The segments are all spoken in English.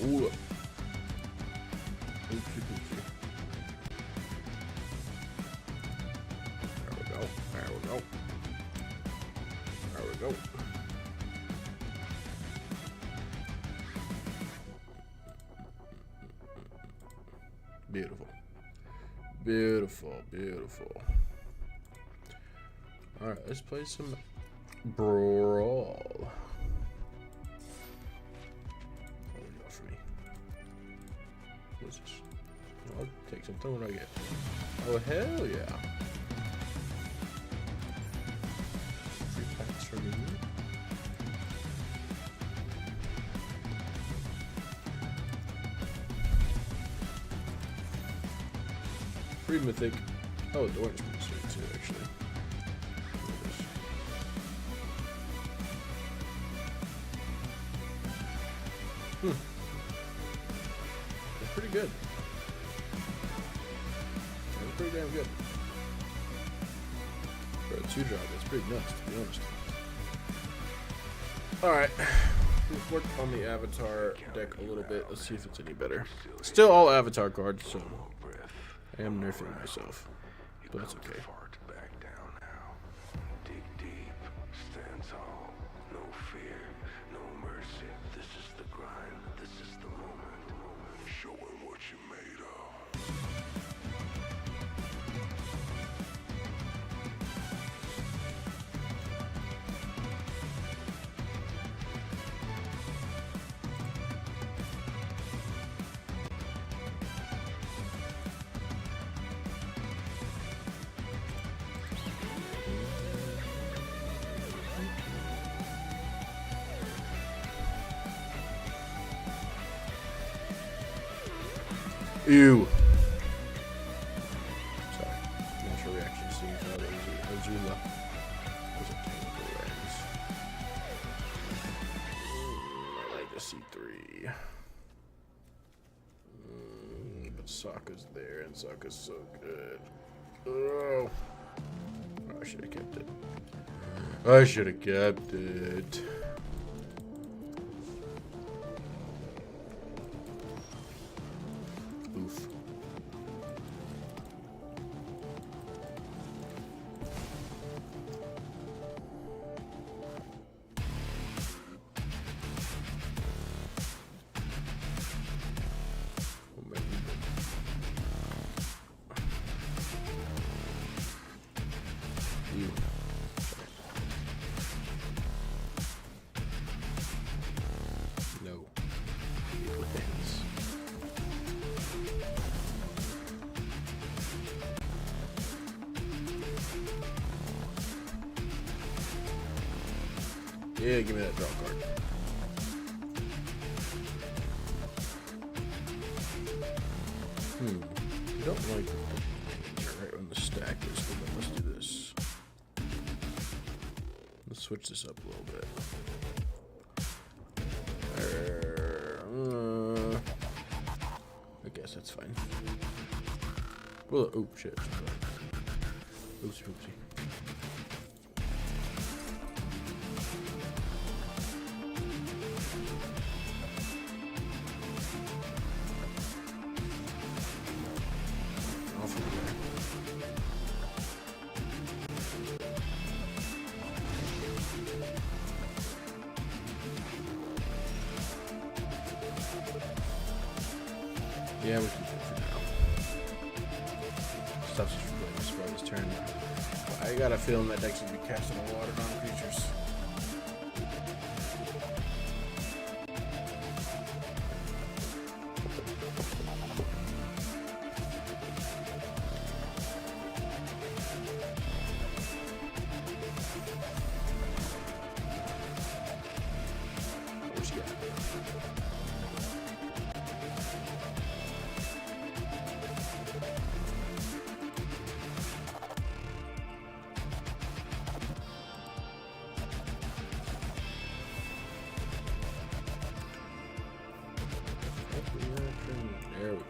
Ooh. Oopsie poopsie. There we go. There we go. There we go. Beautiful. Beautiful. Beautiful. Alright, let's play some Brawl. What would you offer me? What's this? I'll take something. What do I get? Oh, hell yeah. Free packs for me. Free mythic. Oh, the orange pretty sweet too, actually. It's pretty good. It's pretty damn good. For a 2-drop, it's pretty nuts, to be honest. Alright. We've worked on the Avatar deck a little bit. Let's see if it's any better. Still all Avatar cards, so I am nerfing myself. But that's okay. Ew. Sorry. Natural reaction seeing how that was Azula. Those are technical ranks. I like to see 3. But Sokka's there, and Sokka's so good. Oh. I should have kept it. I should have kept it. Oof. You. No. Yeah, give me that draw card. I don't like right on the stack is, but let's do this. Let's switch this up a little bit. I guess that's fine. Well, oh shit. Oopsie oopsie. Yeah, we can do it for now. Stuff's just really spoil this turn. I got a feeling that deck's gonna be casting a lot of non-creatures. Where's he at? There we go.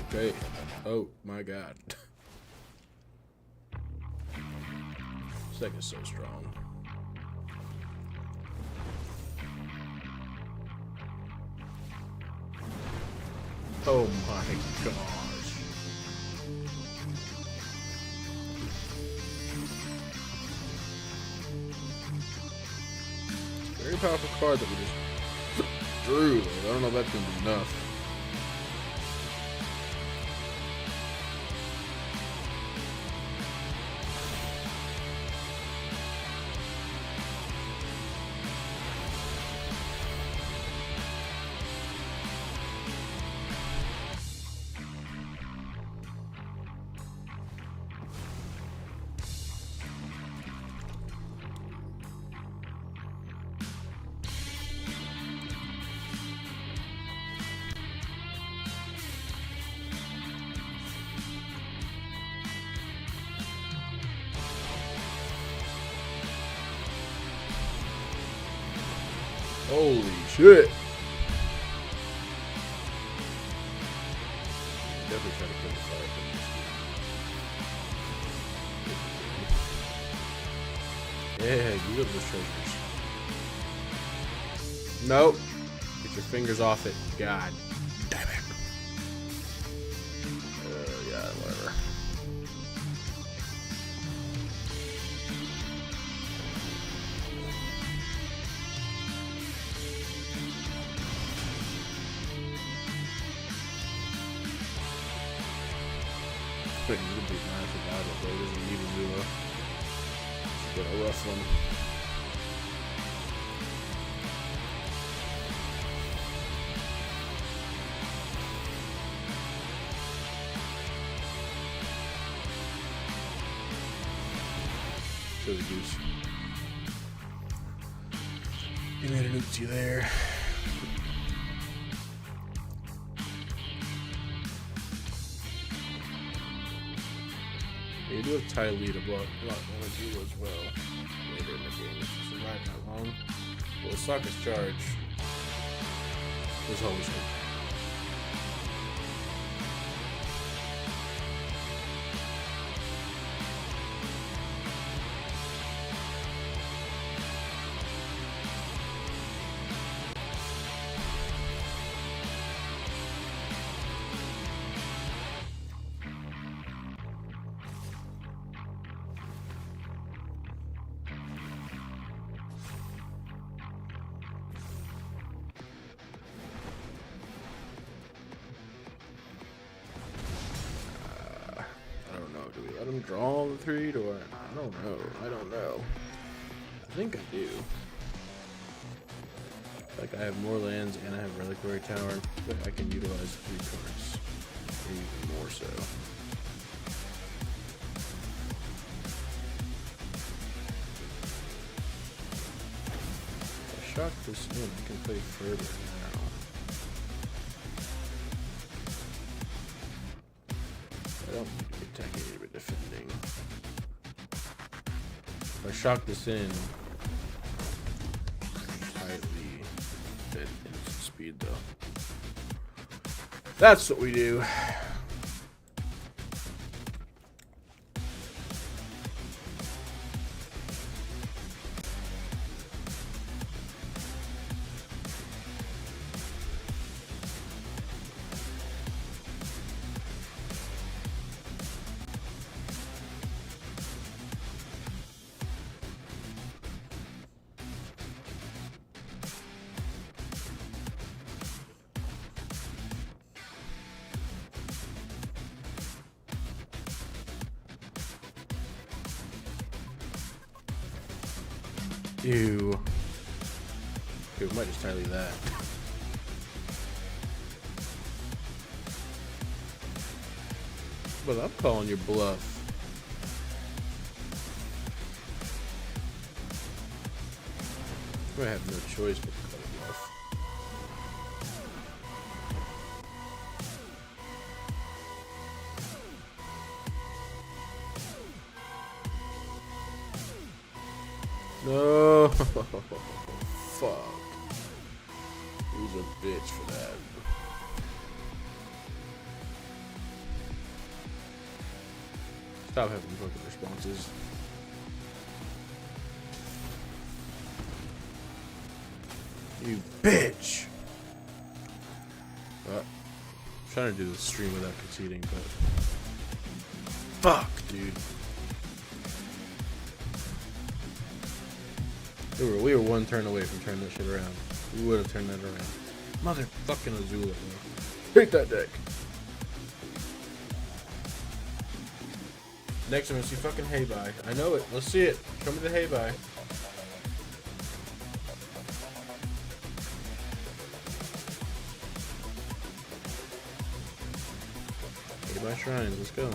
Okay. Oh my god. This deck is so strong. Oh my gosh. Very powerful card that we just drew. I don't know if that's going to be enough. Holy shit. Definitely try to kill the fire from this. Yeah, you got those treasures. Nope. Get your fingers off it. God damn it. Yeah, whatever. He's a big massive battle, but he doesn't even do a. It's been a rough one. Show the goose. He made an oopsie there. You do have tie lead a lot want to do as well later in the game if you survive that long. Well, the Sokka's charge was always good. Do we let him draw the 3? Do I don't know. I don't know. I think I do. Like I have more lands and I have Reliquary Tower, but I can utilize 3 cards. Or even more so. If I shock this in, I can play further now. I don't need to be attacking but defending. If I shock this in, tightly hit instant speed though. That's what we do. Ew. Okay, we might just tally that. Well, I'm calling your bluff. I have no choice but to call a bluff. No. Fuck. Who's a bitch for that? Stop having fucking responses. You bitch! I'm trying to do the stream without conceding, but... Fuck, dude. We were one turn away from turning that shit around. We would have turned that around. Motherfucking Azula, bro. Hate that deck. Next I'm gonna see fucking Haybuy. I know it. Let's see it. Show me the Haybuy. Haybuy Shrines, let's go.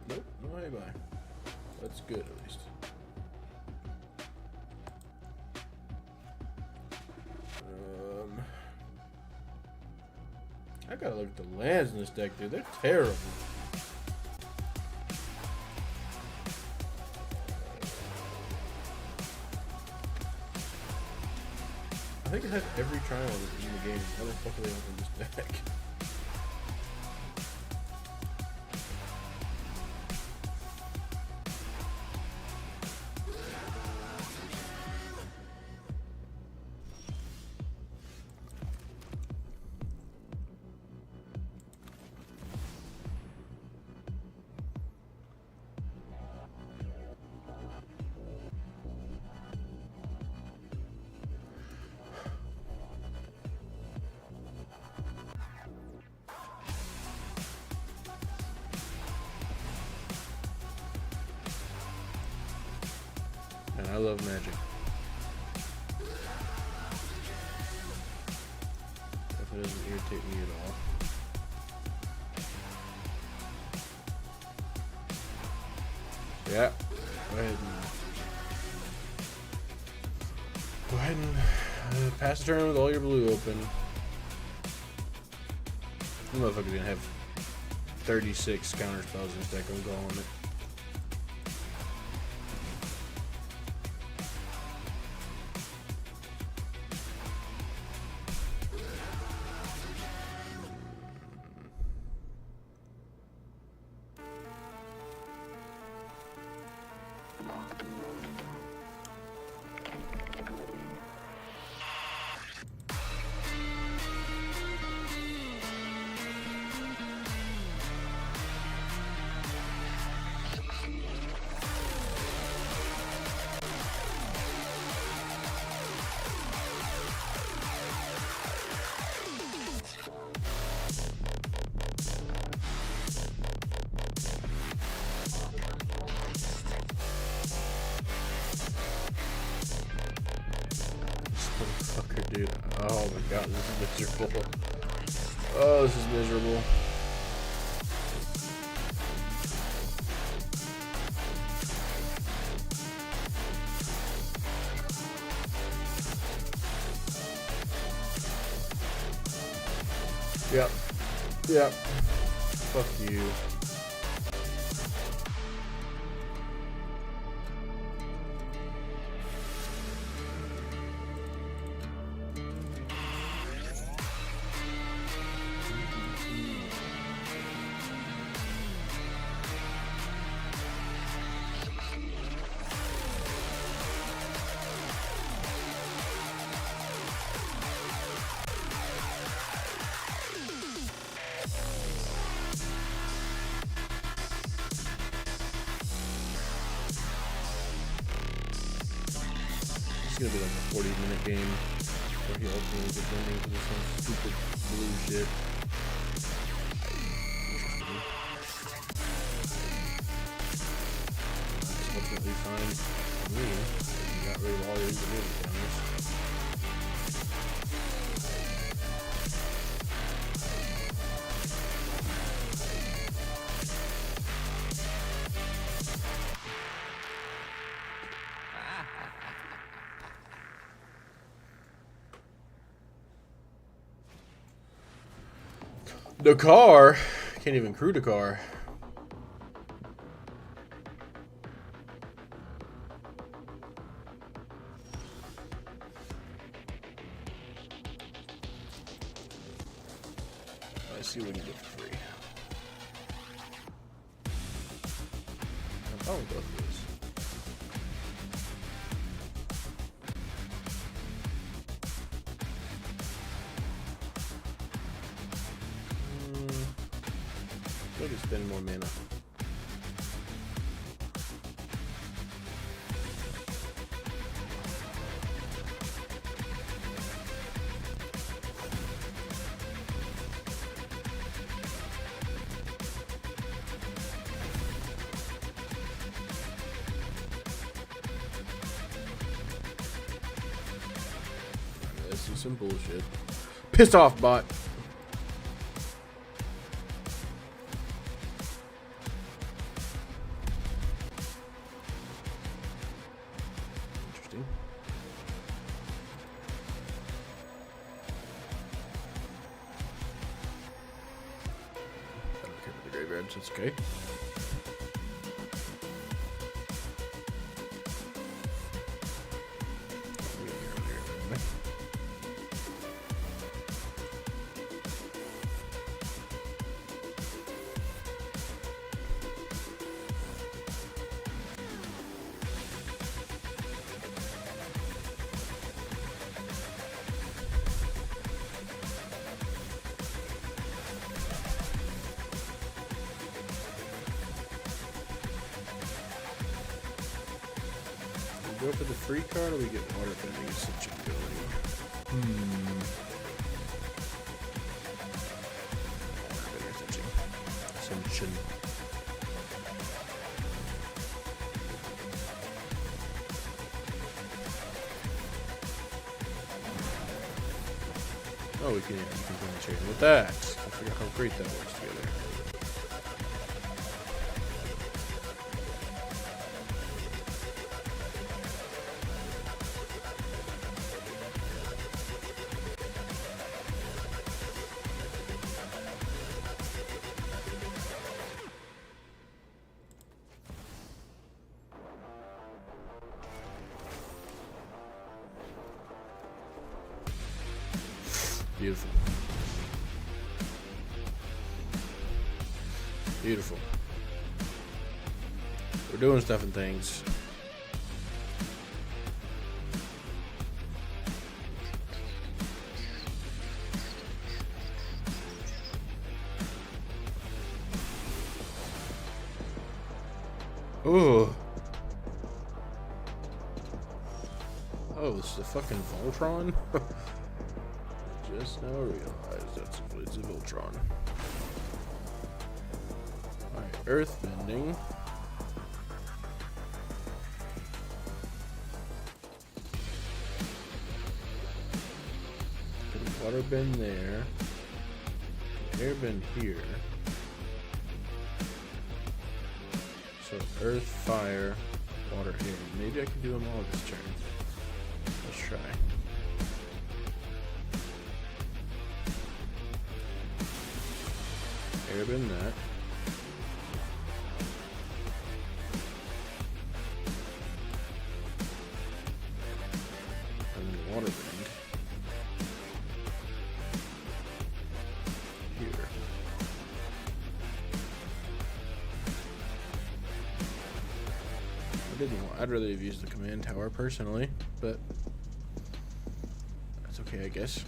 Nope, no Haybuy. That's good at least. I gotta look at the lands in this deck, dude. They're terrible. I think it has every trial in the game. How the fuck are they open this deck? And I love Magic. If it doesn't irritate me at all. Yeah. Go ahead and pass the turn with all your blue open. The motherfucker's gonna have 36 counter spells in this deck. I'm calling it. Motherfucker, dude. Oh my god, this is miserable. Oh, this is miserable. Yep. Yep. Fuck you. It's gonna be like a 40-minute game where he ultimately gets winning for this stupid blue shit. That's ultimately fine for me. You got rid of all your individual counters. The car. Can't even crew the car. Let's see what we can get for free. I'm fine with both of those. I can spend more mana. This is some bullshit. Pissed off, bot. Interesting. I don't care about the graveyards, it's okay. Go for the free card, or we get water bending ascension ability? Water bending ascension. Oh, we can chain with that. I forgot how great that works together. Beautiful. Beautiful. We're doing stuff and things. Ooh. Oh, it's the fucking Voltron? Just now realized that's it's a Voltron. Alright, earth bending. Put a water bend there. Air bend here. So earth, fire, water here. Maybe I can do them all this turn. Let's try. Airbend that. And then water bend. Here. I'd rather have used the command tower personally, but that's okay, I guess.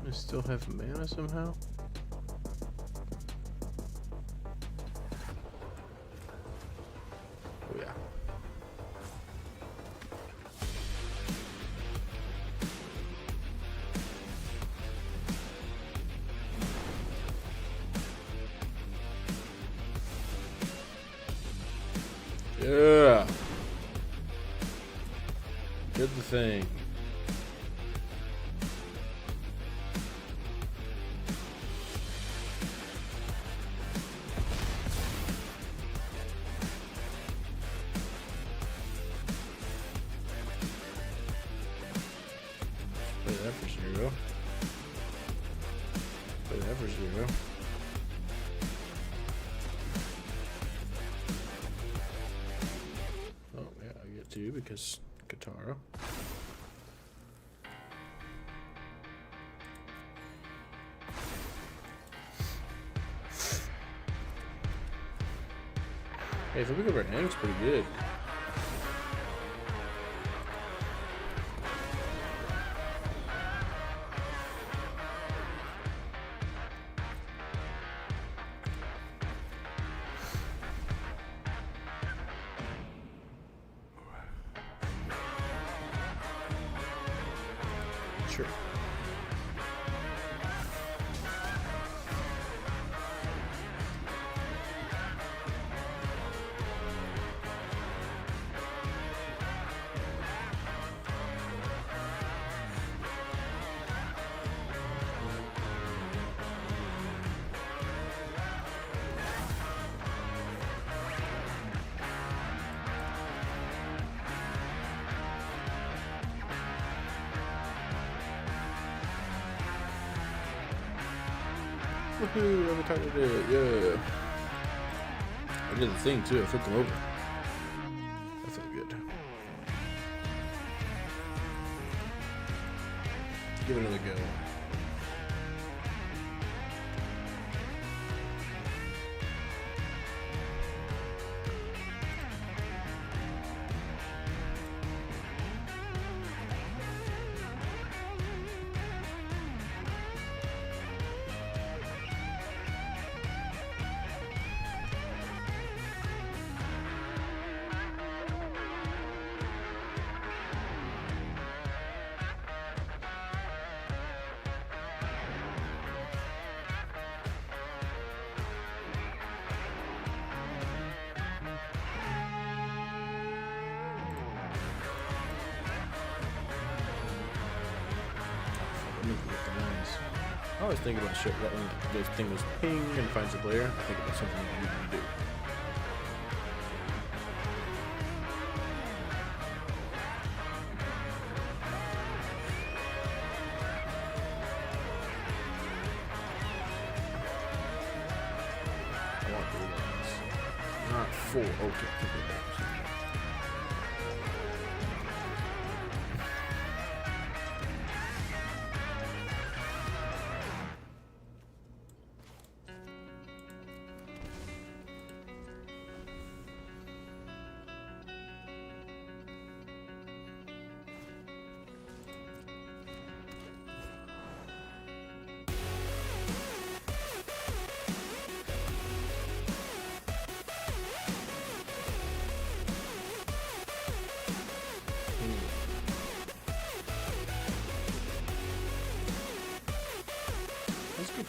I still have mana somehow? Oh yeah. Yeah. Did the thing. that for 0. Play that for 0. Oh yeah, I get 2 because Katara. Hey, if we go over Hank's pretty good. Sure. Woohoo, every time I did it, yeah. I did the thing too, I flipped them over. That felt good. Give it another go. I always think about shit right when this thing goes ping and finds a player. I think about something you need to do. I want 3 lines. Not 4. Okay. That's good.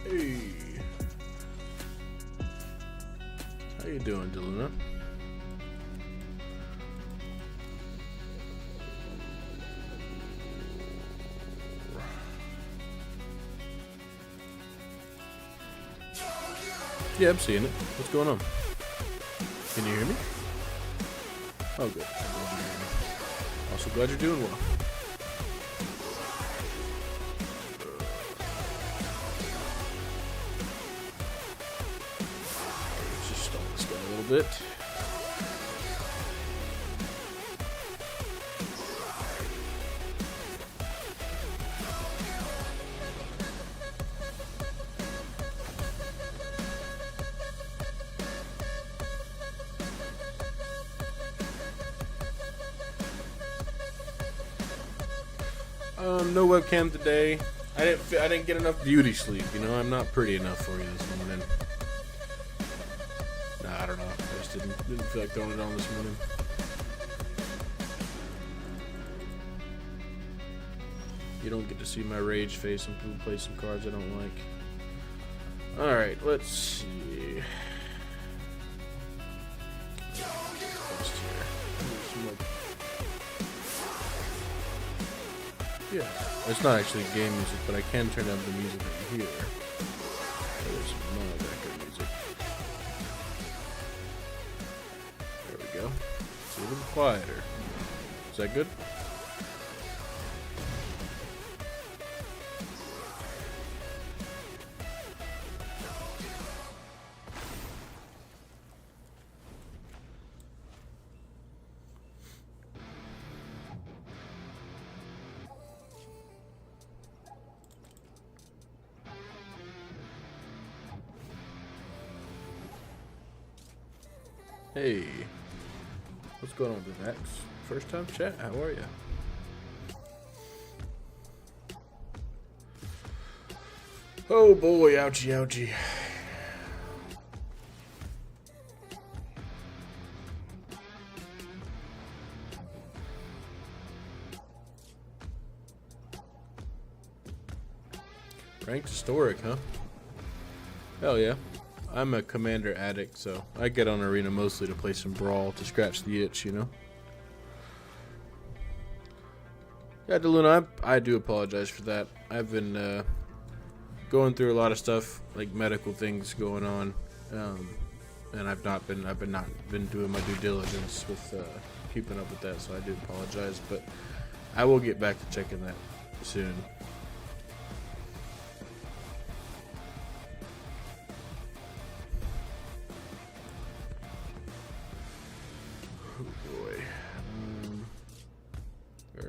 Hey, how you doing, Deluna? Yeah, I'm seeing it. What's going on? Can you hear me? Oh, good. Also glad you're doing well. Let's just stall this guy a little bit. No webcam today. I didn't get enough beauty sleep. You know, I'm not pretty enough for you this morning. Nah, I don't know. I just didn't feel like throwing it on this morning. You don't get to see my rage face when people play some cards I don't like. All right, let's see. Yeah, it's not actually game music, but I can turn down the music that you hear. There's more record music. There we go. It's a little quieter. Is that good? Hey, what's going on with Max? First time chat, how are ya? Oh boy, ouchie, ouchie. Ranked historic, huh? Hell yeah. I'm a commander addict, so I get on Arena mostly to play some Brawl to scratch the itch, you know? Yeah, Deluna, I do apologize for that. I've been going through a lot of stuff, like medical things going on, and I've not been doing my due diligence with keeping up with that, so I do apologize, but I will get back to checking that soon.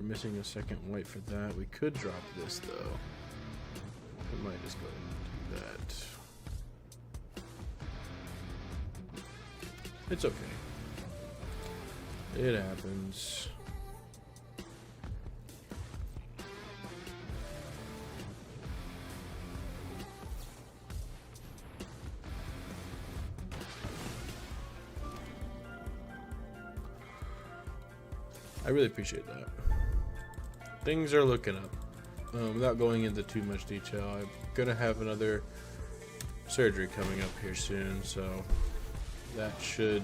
Missing a second white for that. We could drop this though. We might just go ahead and do that. It's okay. It happens. I really appreciate that. Things are looking up. Without going into too much detail, I'm gonna have another surgery coming up here soon, so that should.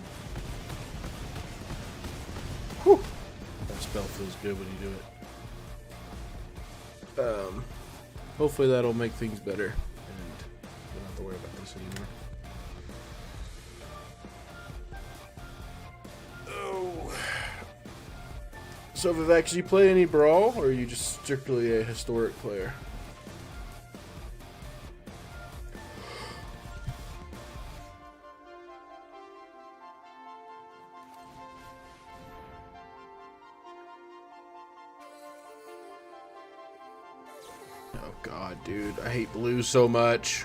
Whew, that spell feels good when you do it. Hopefully that'll make things better, and we don't have to worry about this anymore. So, Vivek, do you play any Brawl, or are you just strictly a historic player? Oh, God, dude. I hate blue so much.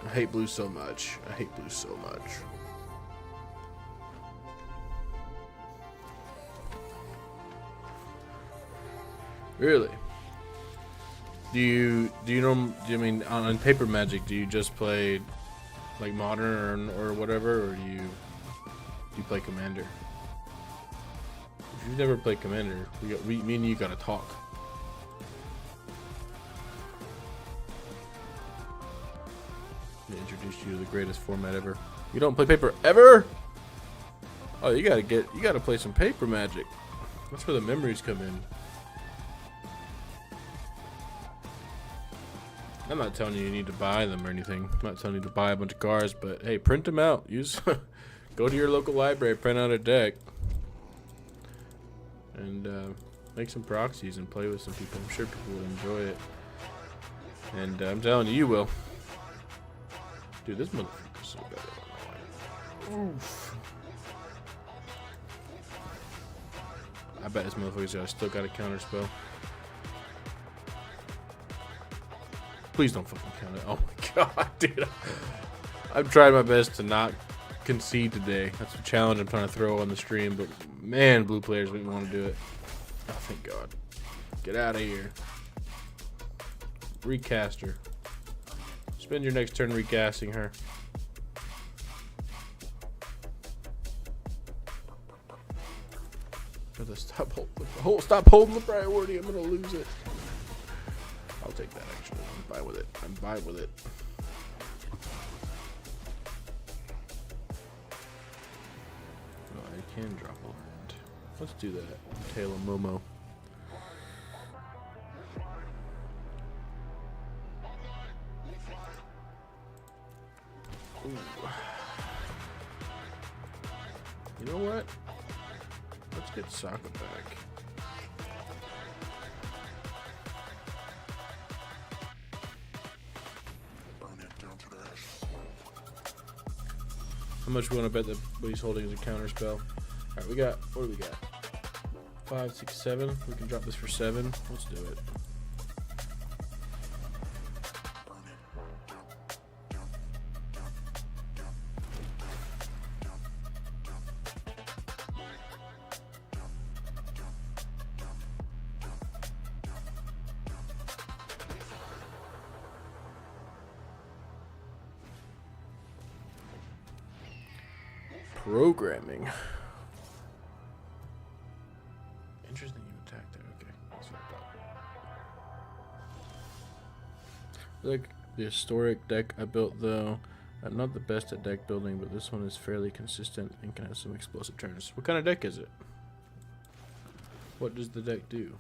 I hate blue so much. I hate blue so much. Really? Do you know? Do you mean on Paper Magic? Do you just play like Modern or whatever, or do you play Commander? If you've never played Commander, me and you gotta talk. I'm gonna introduce you to the greatest format ever. You don't play Paper ever? Oh, you gotta play some Paper Magic. That's where the memories come in. I'm not telling you need to buy them or anything. I'm not telling you to buy a bunch of cards, but hey, print them out. Go to your local library, print out a deck, and make some proxies and play with some people. I'm sure people will enjoy it, and I'm telling you, you will. Dude, this motherfucker's so bad. Oof. I bet this motherfucker's still got a counter spell. Please don't fucking count it. Oh my god, dude. I've tried my best to not concede today. That's a challenge I'm trying to throw on the stream, but man, blue players didn't want to do it. Oh, thank god. Get out of here. Recast her. Spend your next turn recasting her. Stop holding the priority. I'm gonna lose it. I'll take that actually. I'm fine with it. I'm fine with it. Oh, I can drop a land. Let's do that. Tail of Momo. You know what? Let's get Sokka back. How much we want to bet that what he's holding is a counter spell? Alright, we got, what do we got? 5, 6, 7. We can drop this for 7. Let's do it. Programming. Interesting you attacked there. Okay, that's what I thought. Like the historic deck I built though. I'm not the best at deck building, but this one is fairly consistent and can have some explosive turns. What kind of deck is it? What does the deck do?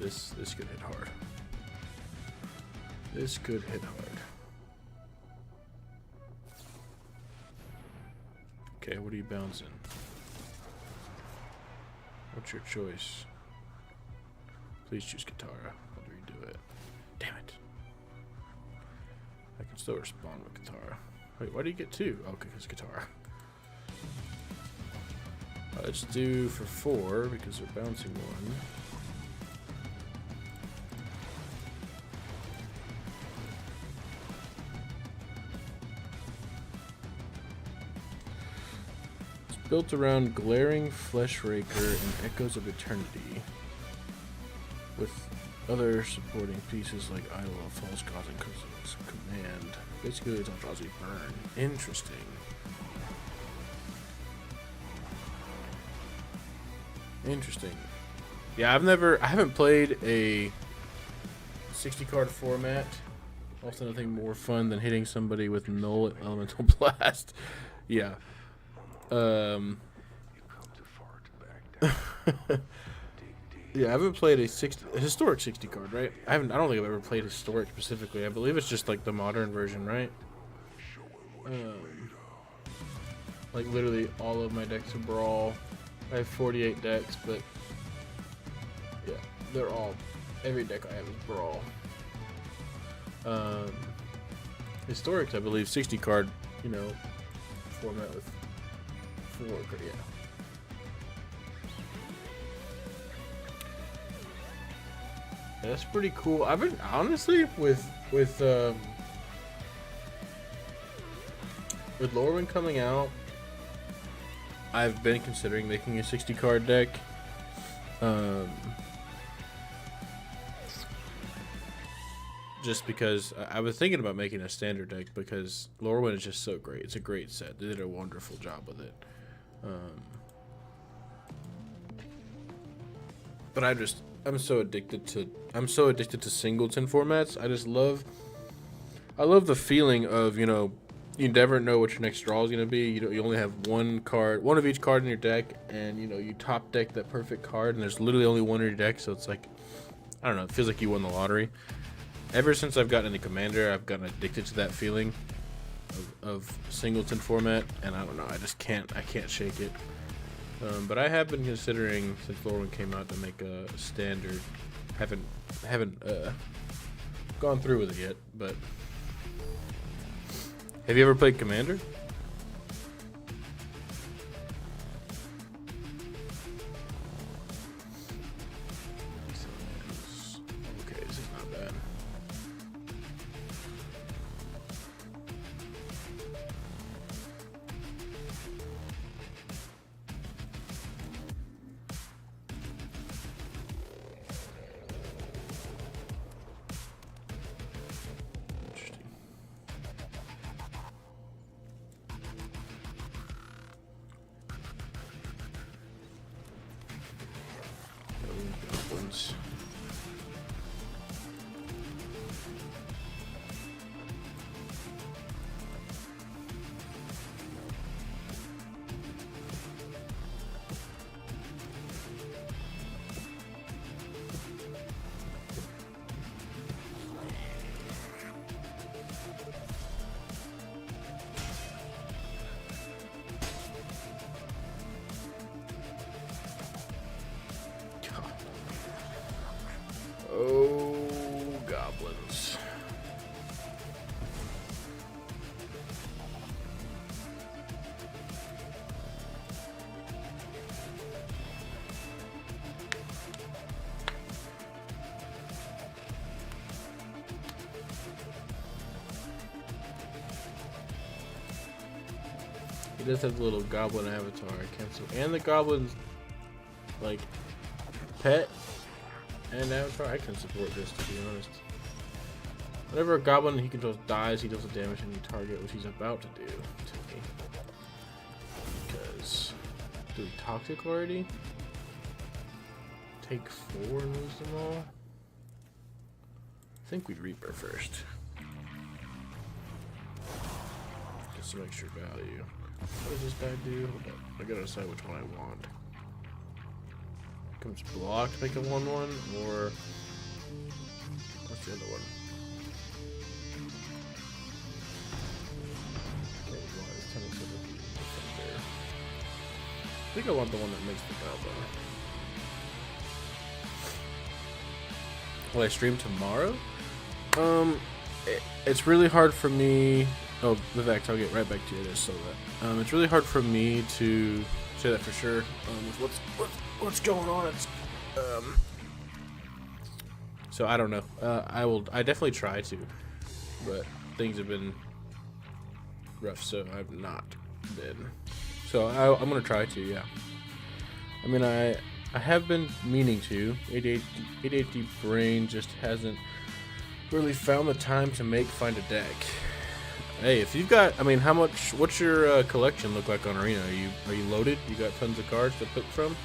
This could hit hard. This could hit hard. Okay, what are you bouncing? What's your choice? Please choose Katara. I'll redo it. Damn it. I can still respond with Katara. Wait, why do you get 2? Oh, because Katara. Let's do for 4 because we're bouncing 1. Built around Glaring Fleshraker and Echoes of Eternity, with other supporting pieces like Idol of False Gods and Cousins Command. Basically, it's on Drowsy Burn. Interesting. Interesting. Yeah, I haven't played a 60 card format. Also, nothing more fun than hitting somebody with Null Elemental Blast. Yeah. Yeah, I haven't played a historic 60 card, right? I don't think I've ever played historic specifically. I believe it's just like the modern version, right? Like literally all of my decks are Brawl. I have 48 decks, but yeah, they're all, every deck I have is Brawl. Historics, I believe 60 card, you know, format with 4, yeah. That's pretty cool. I've been honestly with Lorwyn coming out, I've been considering making a 60 card deck. Just because I was thinking about making a standard deck because Lorwyn is just so great. It's a great set. They did a wonderful job with it. But I'm so addicted to singleton formats. I love the feeling of, you know, you never know what your next draw is gonna be. You only have one of each card in your deck, and you know you top deck that perfect card, and there's literally only one in your deck. So it's like, I don't know. It feels like you won the lottery. Ever since I've gotten into Commander, I've gotten addicted to that feeling of singleton format, and I don't know. I can't shake it. But I have been considering, since Lorwyn came out, to make a standard. Haven't gone through with it yet, but have you ever played Commander? Okay, this is not bad. goblins. Oh, goblins. He does have the little goblin avatar. I cancel. And the goblin's like pet and avatar. I can support this, to be honest. Whenever a goblin he controls dies, he deals the damage to any target, which he's about to do to me. Because do we toxic already? Take 4 and lose them all. I think we Reaper first. Just some extra value. What does this guy do? Hold up. I gotta decide which one I want. Comes block to make a 1/1, or what's the other one? Okay, well, it's 10 instead of there. I think I want the one that makes the goblin. Will I stream tomorrow? It's really hard for me. Oh, Vivek, I'll get right back to you. So that it's really hard for me to say that for sure. With what's going on? It's so I don't know. I definitely try to, but things have been rough, so I've not been. So I'm gonna try to. Yeah. I mean, I have been meaning to. ADHD brain just hasn't really found the time to find a deck. Hey, if you've got, I mean, what's your collection look like on Arena? Are you loaded? You got tons of cards to pick from?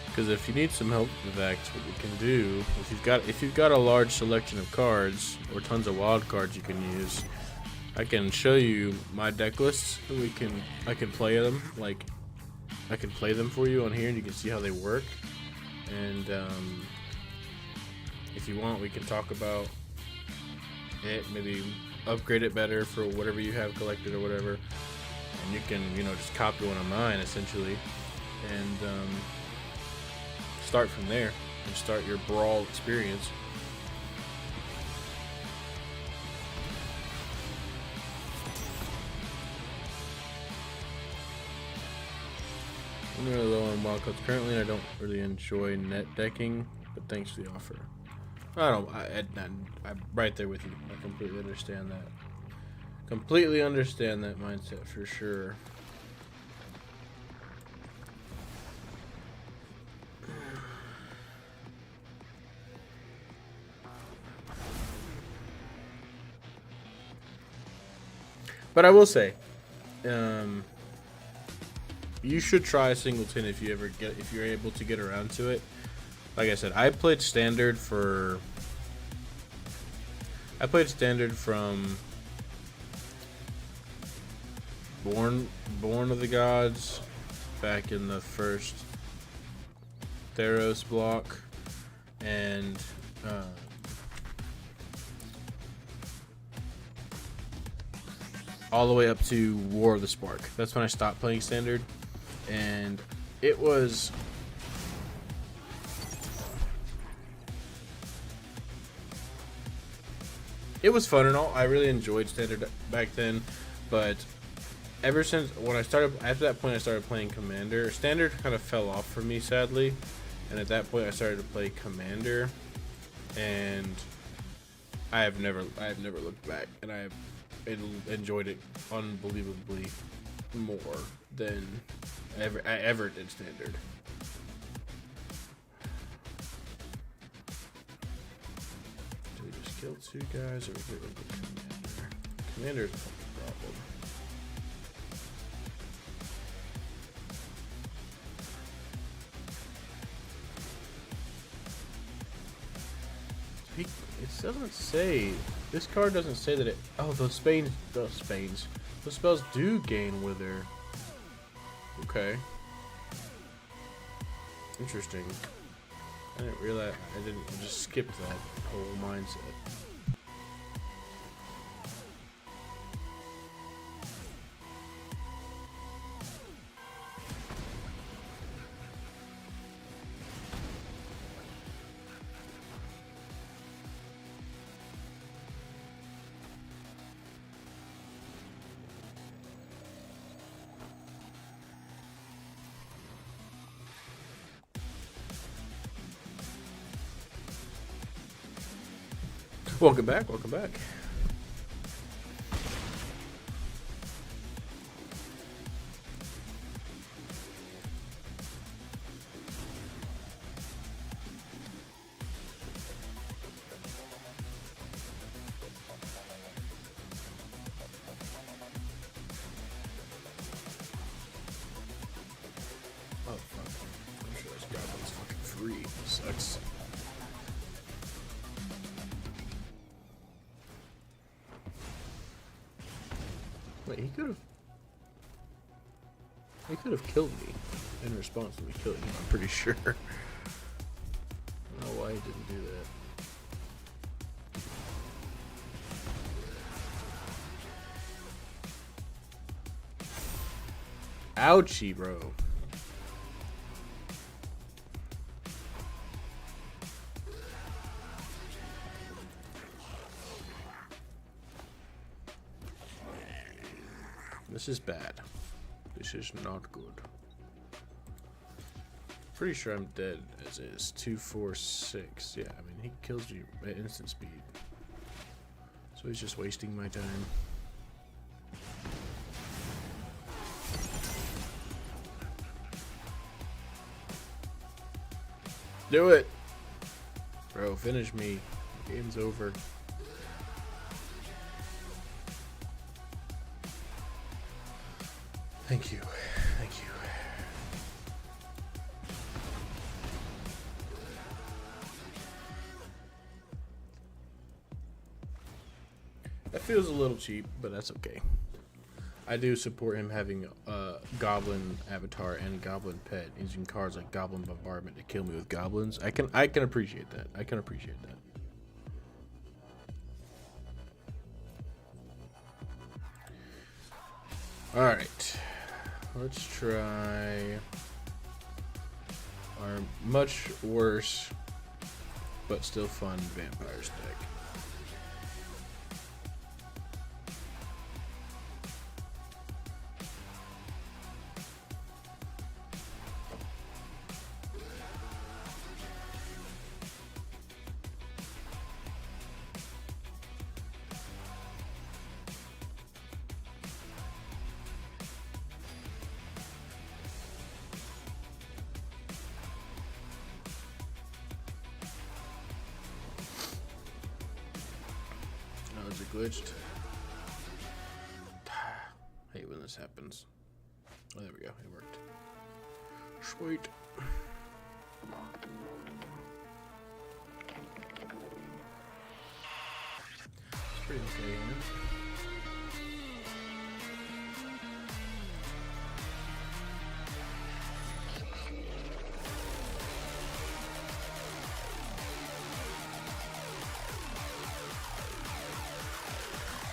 Because if you need some help with that, what we can do, if you've got a large selection of cards or tons of wild cards you can use, I can show you my deck lists. I can play them, like I can play them for you on here, and you can see how they work. And if you want, we can talk about it, maybe upgrade it better for whatever you have collected or whatever. And you can, just copy one of mine essentially, and start from there and start your brawl experience. I'm really low on wild cards currently, and I don't really enjoy net decking, but thanks for the offer. I'm right there with you. I completely understand that. Completely understand that mindset for sure. But I will say, you should try Singleton if you're able to get around to it. Like I said, I played standard from Born of the Gods back in the first Theros block, and all the way up to War of the Spark. That's when I stopped playing standard, and it was it was fun and all. I really enjoyed Standard back then, but ever since after that point I started playing Commander. Standard kind of fell off for me, sadly, and at that point I started to play Commander, and I have never looked back, and I have enjoyed it unbelievably more than I ever did Standard. Do we just kill 2 guys, or we get rid of the Commander? Commander's a fucking problem. It doesn't say. This card doesn't say that it. Oh, those spells do gain Wither. Okay. Interesting. I didn't realize. I just skipped that whole mindset. Welcome back, welcome back. Oh fuck. I'm sure this goblin's fucking free. Sucks. Wait, he could have killed me in response to me killing him, I'm pretty sure. I don't know why he didn't do that. Ouchie, bro. This is bad. This is not good. Pretty sure I'm dead as is. 2, 4, 6. Yeah, I mean, he kills you at instant speed. So he's just wasting my time. Do it! Bro, finish me. Game's over. Thank you. Thank you. That feels a little cheap, but that's okay. I do support him having a goblin avatar and goblin pet, using cards like Goblin Bombardment to kill me with goblins. I can appreciate that. I can appreciate that. All right. Let's try our much worse but still fun vampires deck. Is it glitched? I hate when this happens. Oh, there we go. It worked. Sweet. It's pretty okay, man.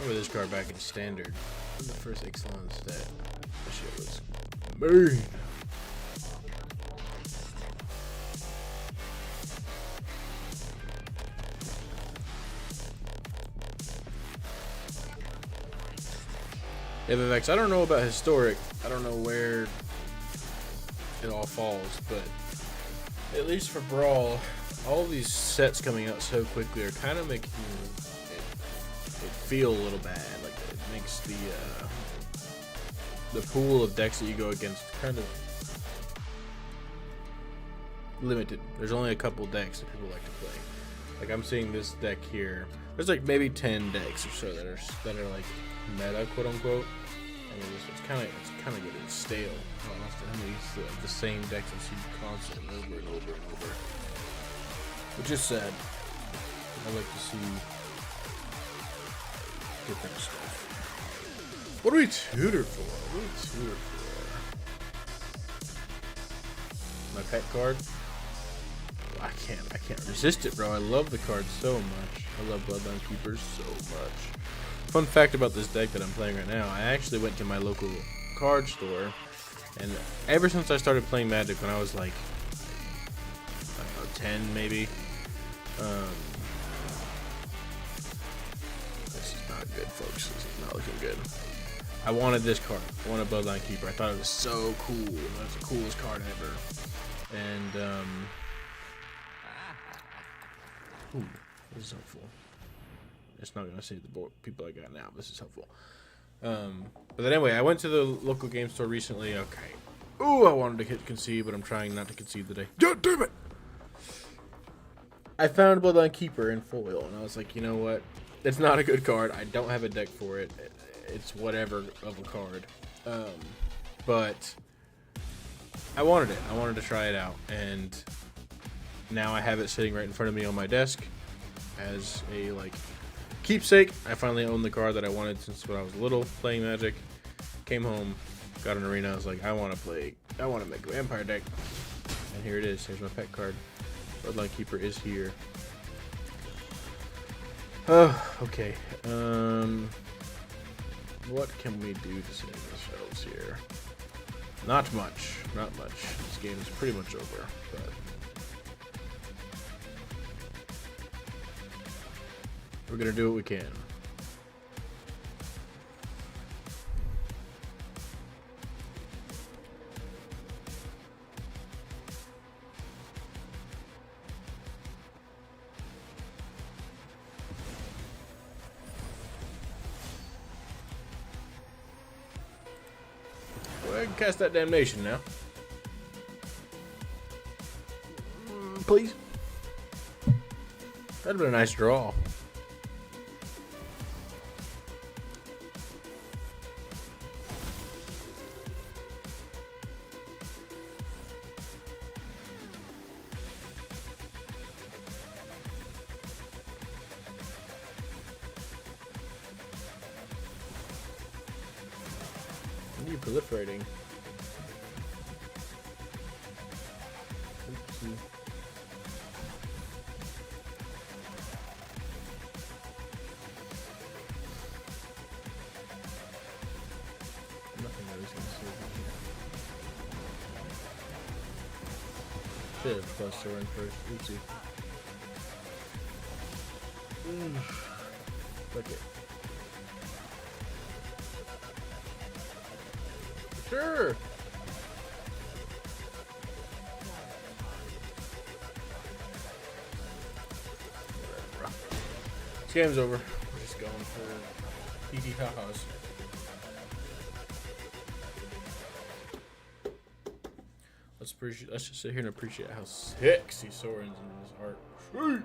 Remember this card back in Standard. The first Ixalan stat. That shit was mean. FFX, I don't know about historic. I don't know where it all falls, but at least for Brawl, all these sets coming out so quickly are kind of making it feel a little bad. Like it makes the pool of decks that you go against kind of limited. There's only a couple decks that people like to play. Like I'm seeing this deck here. There's like maybe 10 decks or so that are like meta, quote unquote. And it's kind of getting stale. How often the same decks I see constantly over and over and over. Which is sad. I like to see different stuff. What do we tutor for? What do we tutor for? My pet card? I can't resist it, bro. I love the card so much. I love Bloodline Keepers so much. Fun fact about this deck that I'm playing right now, I actually went to my local card store, and ever since I started playing Magic when I was like, I don't know, 10 maybe, this is not good, folks. This is not looking good. I wanted this card. I wanted Bloodline Keeper. I thought it was so cool. It was the coolest card ever. And, ooh, this is helpful. It's not going to save the people I got now. This is helpful. But then anyway, I went to the local game store recently. Okay. Ooh, I wanted to hit concede, but I'm trying not to concede today. God damn it! I found Bloodline Keeper in foil, and I was like, you know what? It's not a good card. I don't have a deck for it. It's whatever of a card. But I wanted it. I wanted to try it out, and now I have it sitting right in front of me on my desk as a, like, keepsake. I finally own the card that I wanted since when I was little playing Magic. Came home, got an arena. I was like, I want to make a vampire deck, and here it is. Here's my pet card. Bloodline Keeper is here. Oh, okay. What can we do to save ourselves here? Not much. Not much. This game is pretty much over, but we're gonna do what we can. Go ahead and cast that damnation now. Please. That'd been a nice draw. You're proliferating. Oopsie. Nothing that is going to save me. Should have plus to run first. Oopsie. Fuck it. Sure. This game's over. We're just going for hee ha-has. Let's just sit here and appreciate how sexy Soren's in this art. Sheesh.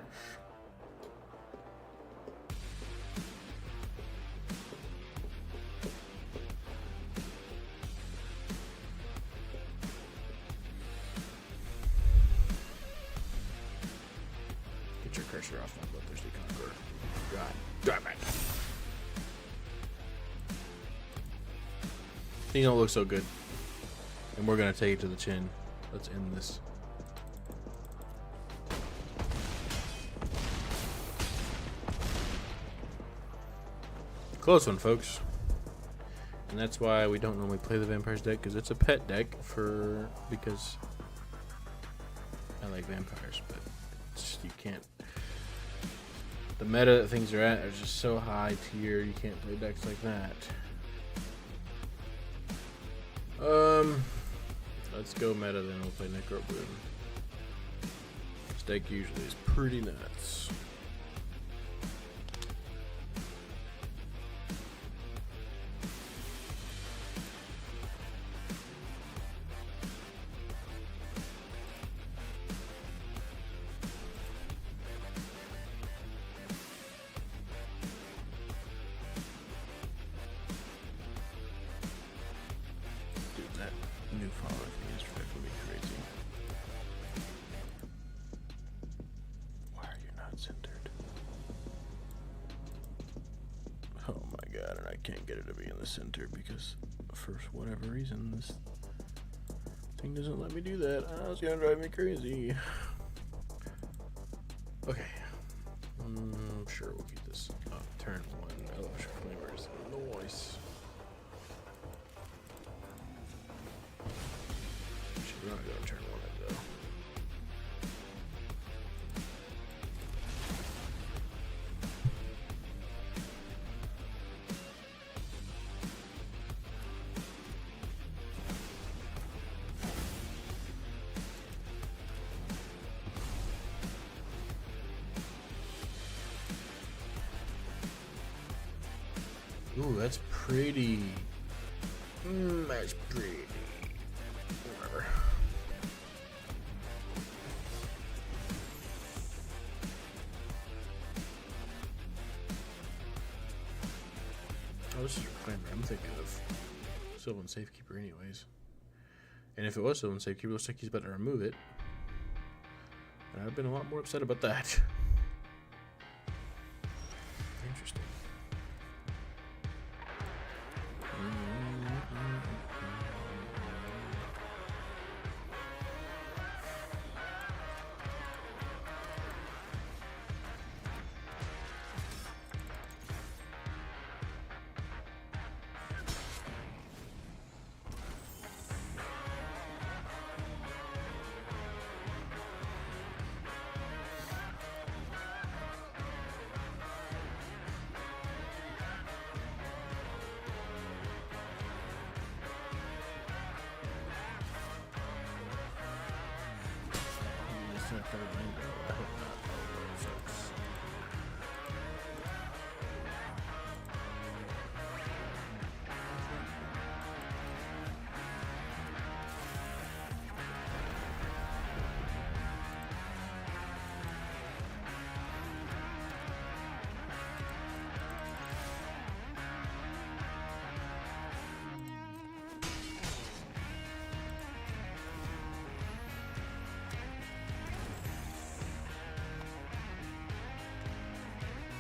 Get your cursor off my bloodthirsty conqueror. God damn it. These don't look so good. And we're gonna take it to the chin. Let's end this. Close one, folks. And that's why we don't normally play the vampires deck, because it's a pet deck because I like vampires, but it's just, you can't. The meta that things are at is just so high tier, you can't play decks like that. Let's go meta then. We'll play Necro Boom. This deck usually is pretty nuts. New follower thing is driving me crazy. Why are you not centered? Oh my god, and I can't get it to be in the center because for whatever reason this thing doesn't let me do that. Oh, it's gonna drive me crazy. Okay. Sure, we'll keep this up. Turn 1. Elush Flamers. Noise. We're not gonna turn 1 in though. Ooh, that's pretty. That's pretty. Whatever. Oh, this is your claimer. I'm thinking of Sylvan Safekeeper anyways. And if it was Sylvan Safekeeper, it looks like he's about to remove it. And I've been a lot more upset about that. Interesting. I hope not.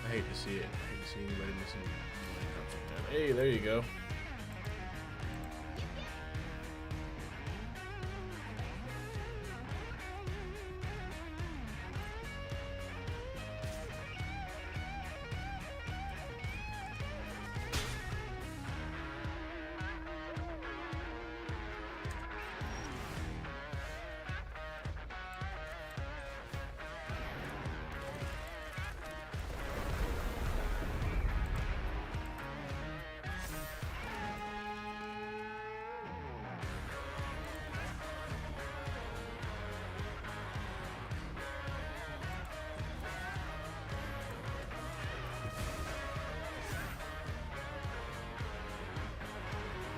I hate to see it. I hate to see anybody missing drops like that. Hey, there you go.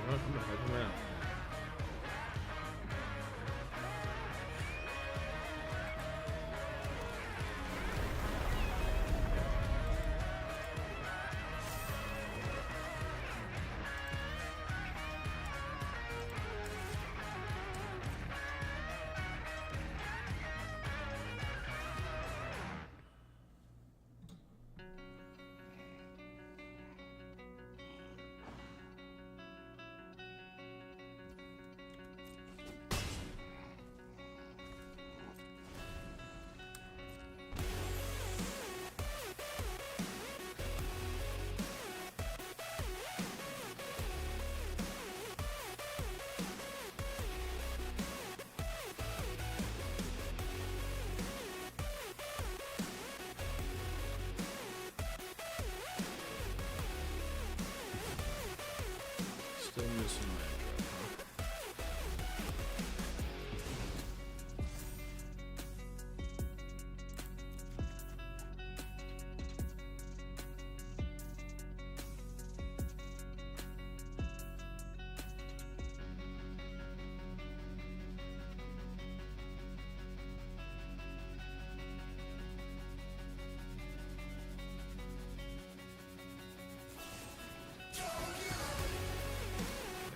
Oh, I'm gonna help him out.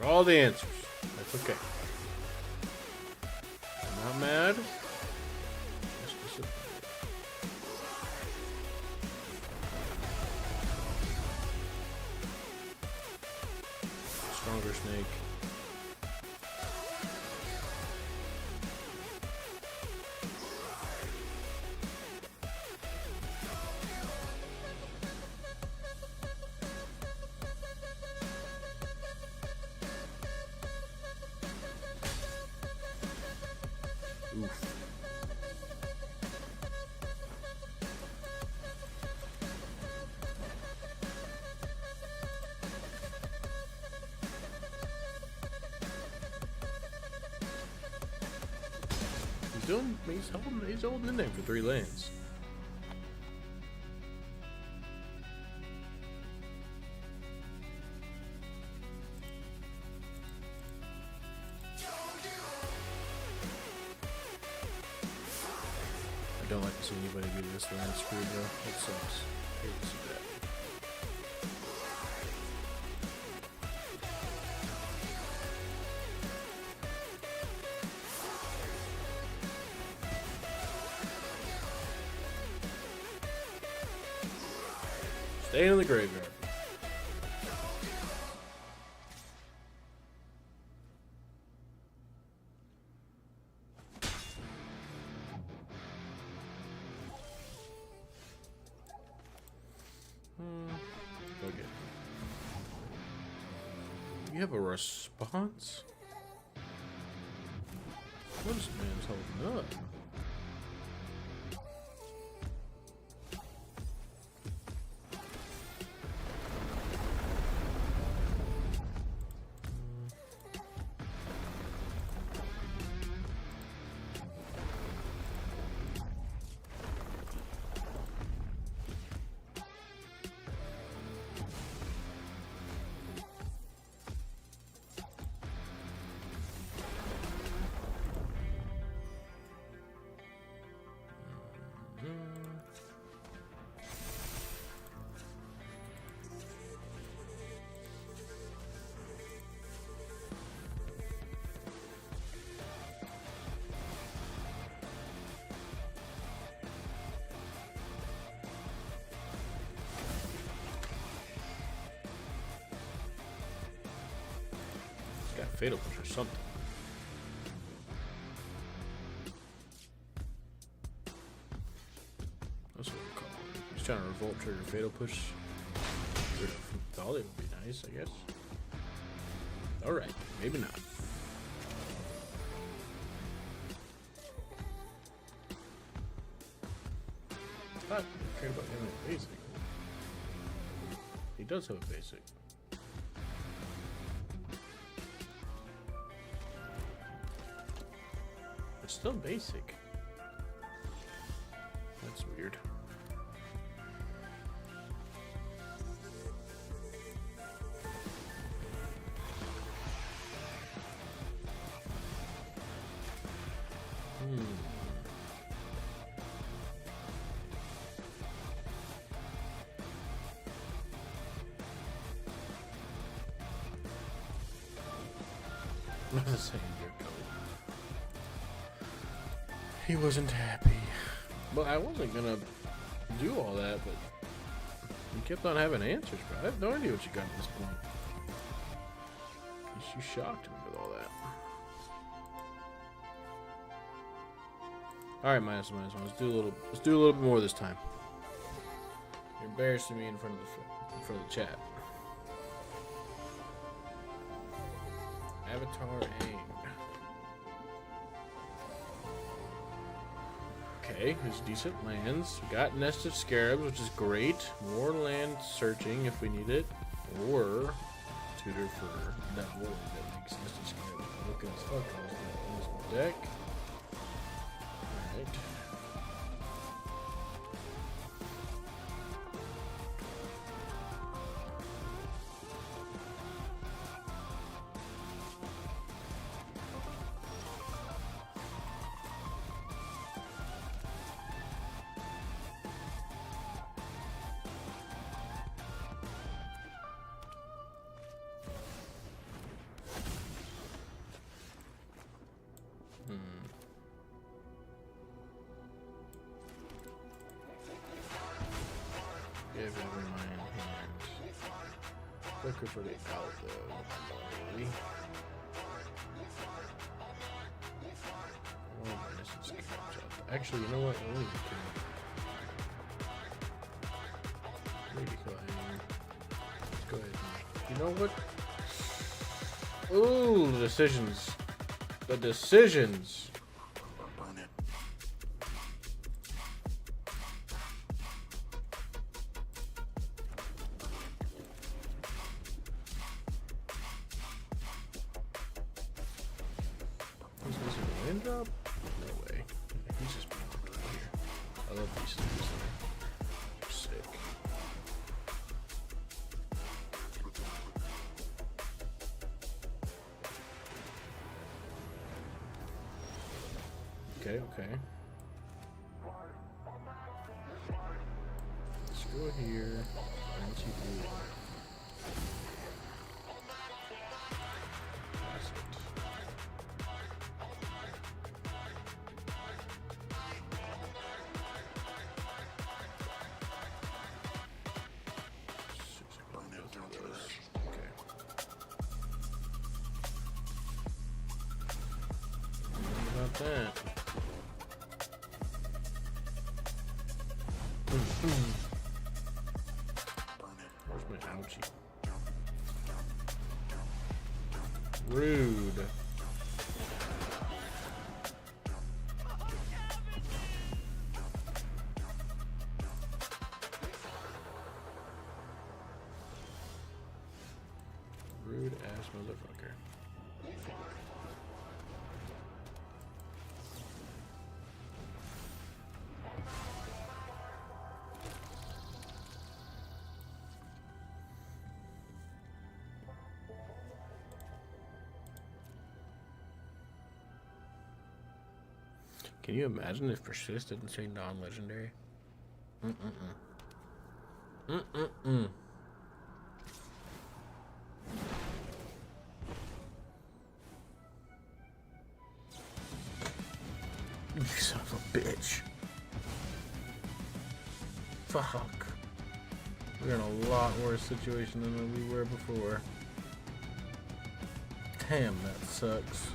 all the answers. That's okay. I'm not mad. Just disappointed. Stronger snake. Oof. He's holding in there for 3 lands. I don't like to see anybody get this land screwed though. That sucks. I hate to see that. Stay in the graveyard. Okay. You have a response? What is man's holding up? Got fatal push or something. That's what we call it. He's trying to revolt trigger fatal push. Thought it would be nice, I guess. Alright, maybe not. I thought I cared about him in basic. He does have a basic. It's still basic. That's weird. Not the same year code. He wasn't happy. Well, I wasn't gonna do all that, but he kept on having answers, bro. I have no idea what you got at this point. You shocked me with all that. All right, minus one. Let's do a little bit more this time. You're embarrassing me in front of the chat. Avatar aim. Okay, there's decent lands. We got Nest of Scarabs, which is great. More land searching if we need it. Or tutor for that wood that makes Nest of Scarabs look as fuck on this deck. Alright. Looking for the out though. Really? Oh, this is actually, you know what? Let me decline. Let's go ahead. You know what? Ooh, the decisions. The decisions. Is this a wind drop? No way. He's just being here. I love these things. They're sick. Okay, okay. Let's go here. Once you do it. Pass it. Okay. What about that? Where's my ouchie? Rude. Rude ass motherfucker. Can you imagine if persist didn't say non-legendary? You son of a bitch. Fuck. We're in a lot worse situation than we were before. Damn, that sucks.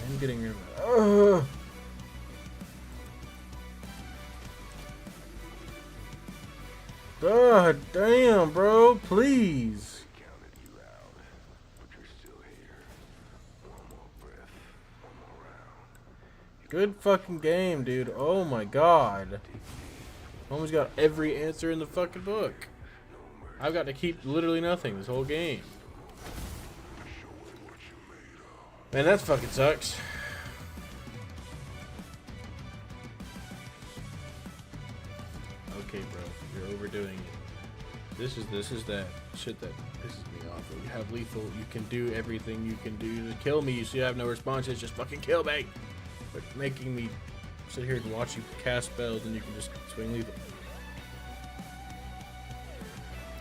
I'm getting rid of it. God damn, bro, please. Counted you out, but you're still here. One more breath, one more round. Good fucking game, dude. Oh my god. Almost got every answer in the fucking book. I've got to keep literally nothing this whole game. Man, that fucking sucks. Okay, bro, you're overdoing it. This is that shit that pisses me off. You have lethal, you can do everything you can do to kill me, so you have no responses, just fucking kill me. But making me sit here and watch you cast spells and you can just swing lethal.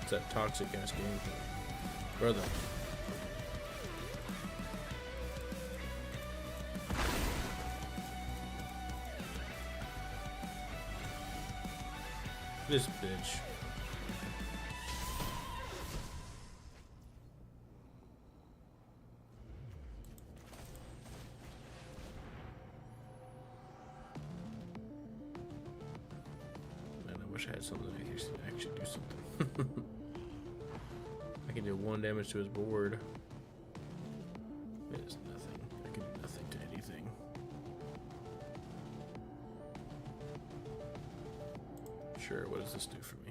It's that toxic ass game, brother. This bitch. Man, I wish I had something that could actually do something. I can do 1 damage to his board. It is nothing. I can do nothing to anything. this do for me?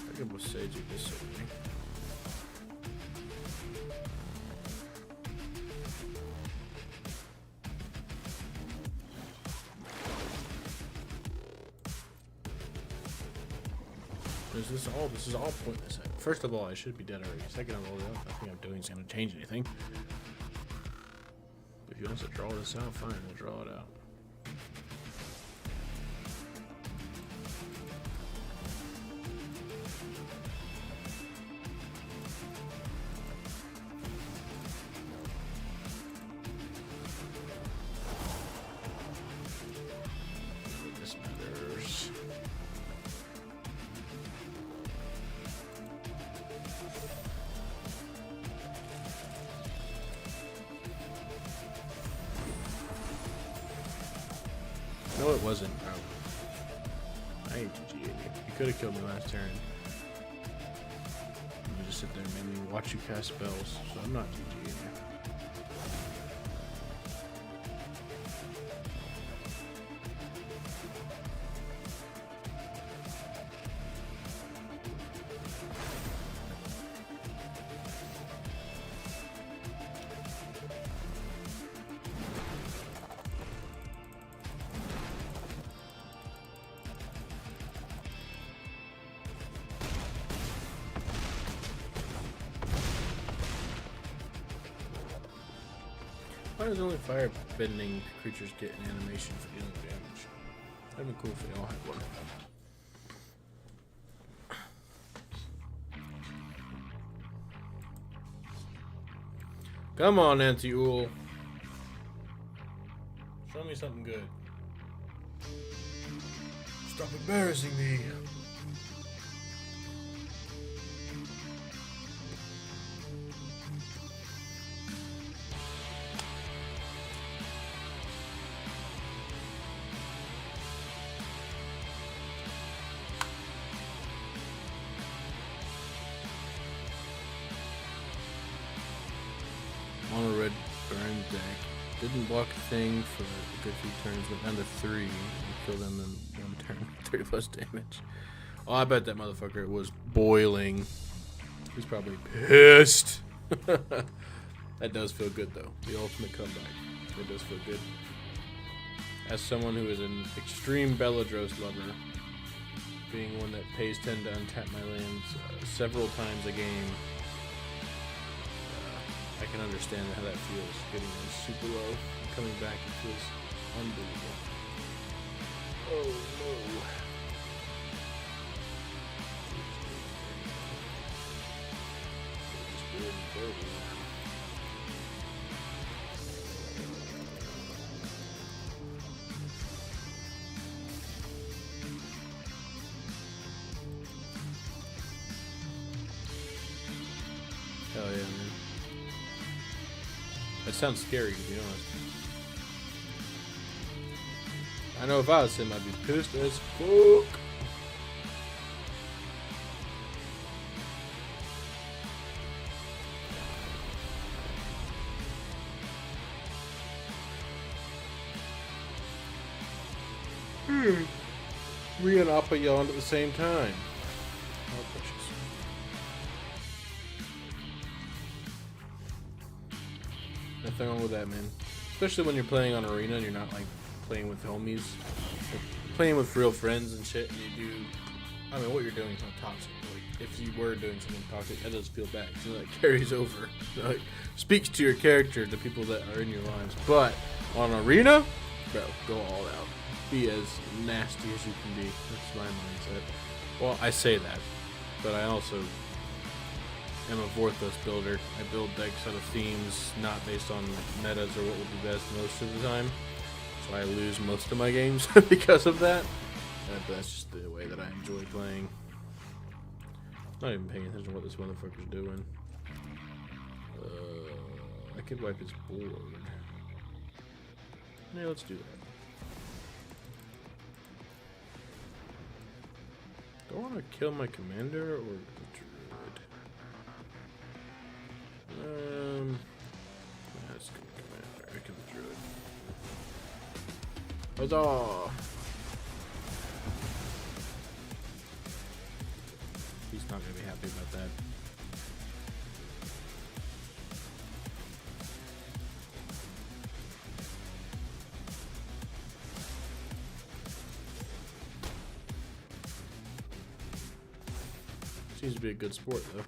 I think we'll sage it this way. This is all pointless. First of all, I should be dead already. Second of all, nothing I'm doing is going to change anything. If he wants to draw this out, fine, we'll draw it out. This matters. No, it wasn't. I ain't GG'd you. You could have killed me last turn. You just sit there and made me watch you cast spells, so I'm not GG'd you. Why does only fire-bending creatures get an animation for dealing damage? That'd be cool if they all had one. Come on, Anti-Ool. Show me something good. Stop embarrassing me. On a red burn deck. Didn't block a thing for a good few turns, went down to 3 and killed them in 1 turn. 30 plus damage. Oh, I bet that motherfucker was boiling. He's probably pissed. That does feel good though. The ultimate comeback. It does feel good. As someone who is an extreme Belladros lover, being one that pays 10 to untap my lands several times a game, I can understand how that feels. Getting them super low, coming back, it feels unbelievable. Oh no. Just doing dirty. Hell yeah, man. That sounds scary, to be honest. I know if I was him, I'd be pissed as fuck. Me and Appa yawned at the same time. How precious. Nothing wrong with that, man. Especially when you're playing on Arena and you're not like playing with homies. You're playing with real friends and shit, and you do. I mean, what you're doing is not toxic. Like, if you were doing something toxic, that does feel bad. So that carries over. Like, speaks to your character, the people that are in your lives. But on Arena, bro, go all out. Be as nasty as you can be. That's my mindset. Well, I say that, but I also am a Vorthos builder. I build decks out of themes, not based on metas or what would be best most of the time. So I lose most of my games because of that. That's just the way that I enjoy playing. Not even paying attention to what this motherfucker's doing. I could wipe his board. Yeah, let's do that. Do I want to kill my commander or the druid? Let's kill the commander. I kill the druid. Huzzah! He's not gonna be happy about that. Seems to be a good sport, though.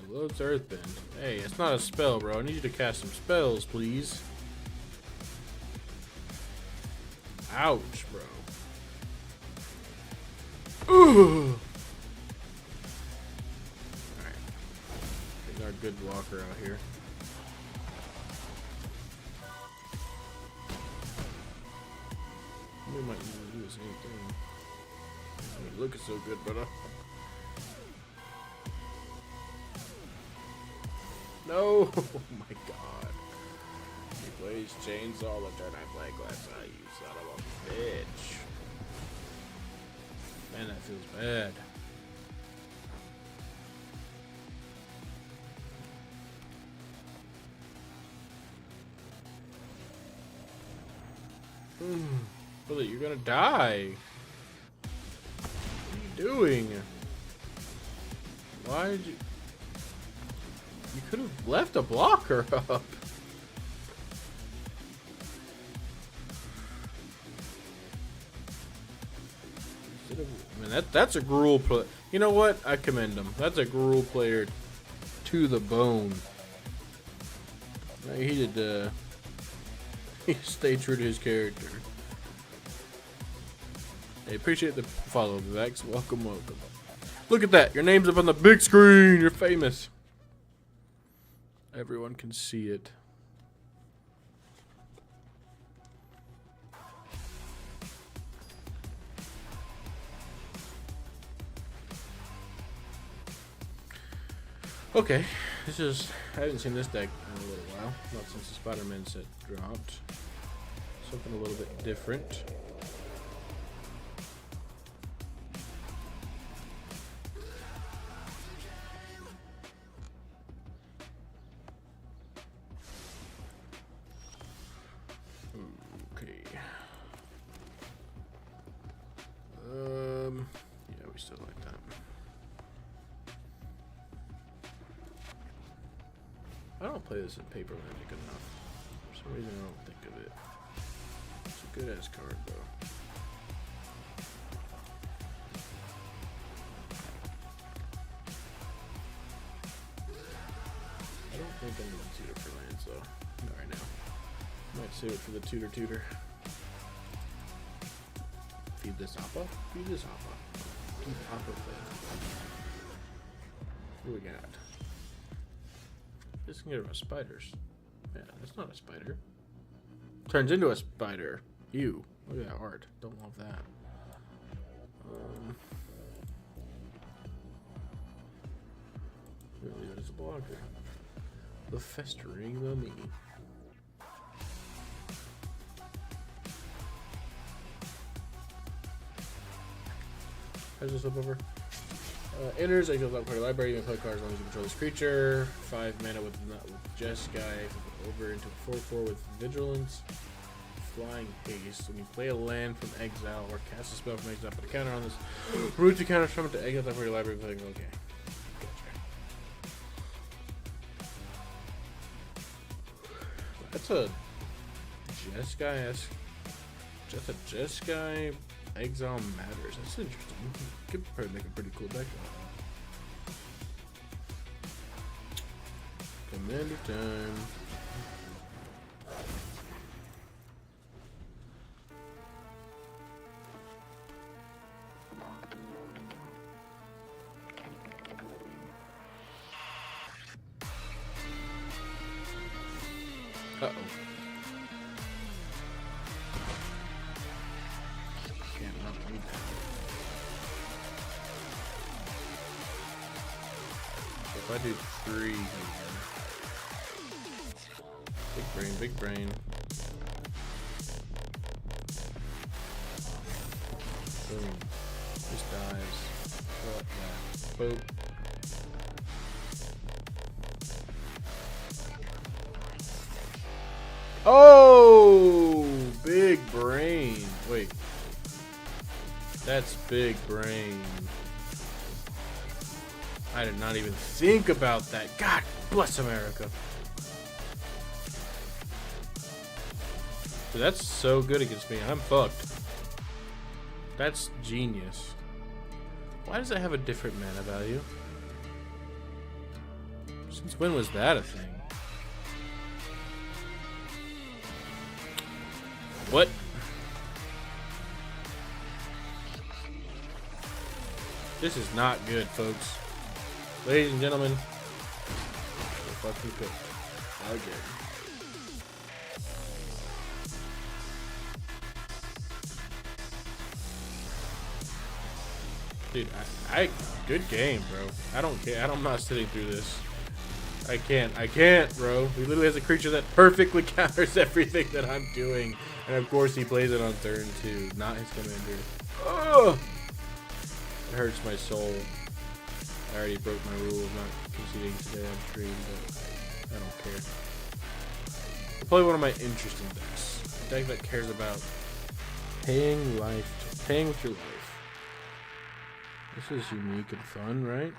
Loads Earthbend. Hey, it's not a spell, bro. I need you to cast some spells, please. Ouch, bro. Ooh. Alright. Getting our good blocker out here. We might need to do the same thing. I mean, looking so good, brother. No! Oh my god. He plays chainsaw the turn I play glass. Oh, you son of a bitch. Man, that feels bad. Brother, you're gonna die. What are you doing? Why did you... You could have left a blocker up. I mean, that's a gruel play. You know what? I commend him. That's a gruel player to the bone. He did. He stayed true to his character. Hey, appreciate the follow, Vex. Welcome, welcome. Look at that. Your name's up on the big screen. You're famous. Everyone can see it. Okay, this is... I haven't seen this deck in a little while. Not since the Spider-Man set dropped. Something a little bit different. Yeah, we still like that. I don't play this in paper magic enough. For some reason, I don't think of it. It's a good ass card, though. I don't think I'm gonna tutor for lands, though. Not right now. Might save it for the tutor. Feed this Appa? Feed this Appa. Keep Appa fed. What do we got? This can get rid of spiders. Yeah, that's not a spider. Turns into a spider. Ew. Look at that art. Don't love that. Really, there's a blocker. The Festering Mummy. How's this up over? Enters, I go up party library, you can play cards as long as you control this creature. 5 mana with Jess guy over into 4/4 with Vigilance. Flying Haste. When you play a land from exile or cast a spell from exile, put a counter on this root to counter summon to exile for your library. Okay. That's a Jeskai Exile Matters. That's interesting. Could probably make a pretty cool deck. Commander time. Uh-oh. Can't not read that. So if I do 3 here. Big brain. Boom. Just dies. What that? Boop. Oh! Big brain. Wait. That's big brain. I did not even think about that. God bless America. So that's so good against me. I'm fucked. That's genius. Why does it have a different mana value? Since when was that a thing? What? This is not good, folks. Ladies and gentlemen, we're fucking cooked. Again. Dude, I good game, bro. I don't care. I'm not sitting through this. I can't, bro. He literally has a creature that perfectly counters everything that I'm doing. And of course he plays it on turn 2, not his commander. Ugh! It hurts my soul. I already broke my rule of not conceding today on stream, but I don't care. I'll play one of my interesting decks. A deck that cares about paying with your life. This is unique and fun, right?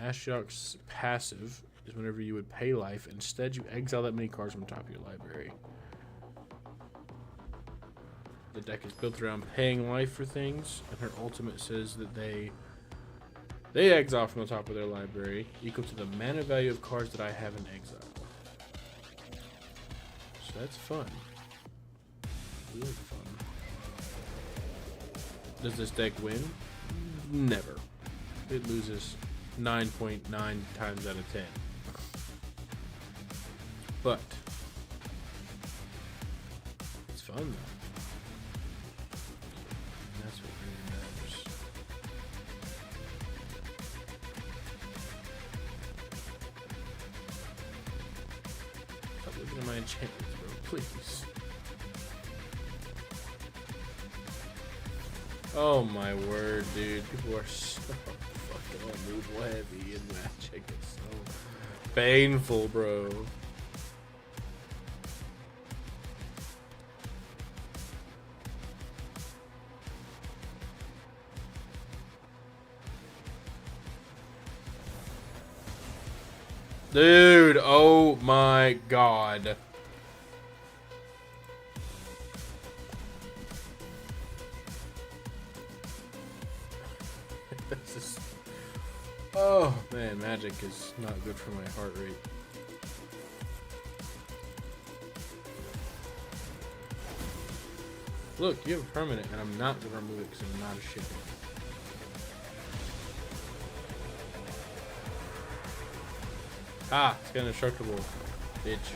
Ashiok's passive is whenever you would pay life. Instead, you exile that many cards from the top of your library. The deck is built around paying life for things, and her ultimate says that they exile from the top of their library, equal to the mana value of cards that I have in exile. So that's fun. Really fun. Does this deck win? Never. It loses 9.9 times out of 10. But it's fun though. That's what really matters. Stop looking at my enchantments, bro, please. Oh my word, dude. People are so fucking unmovable heavy in Magic. It's so painful, bro. Dude, oh my god. This is... Oh man, Magic is not good for my heart rate. Look, you have a permanent, and I'm not gonna remove it because I'm not a shit. Ah, it's got indestructible, bitch.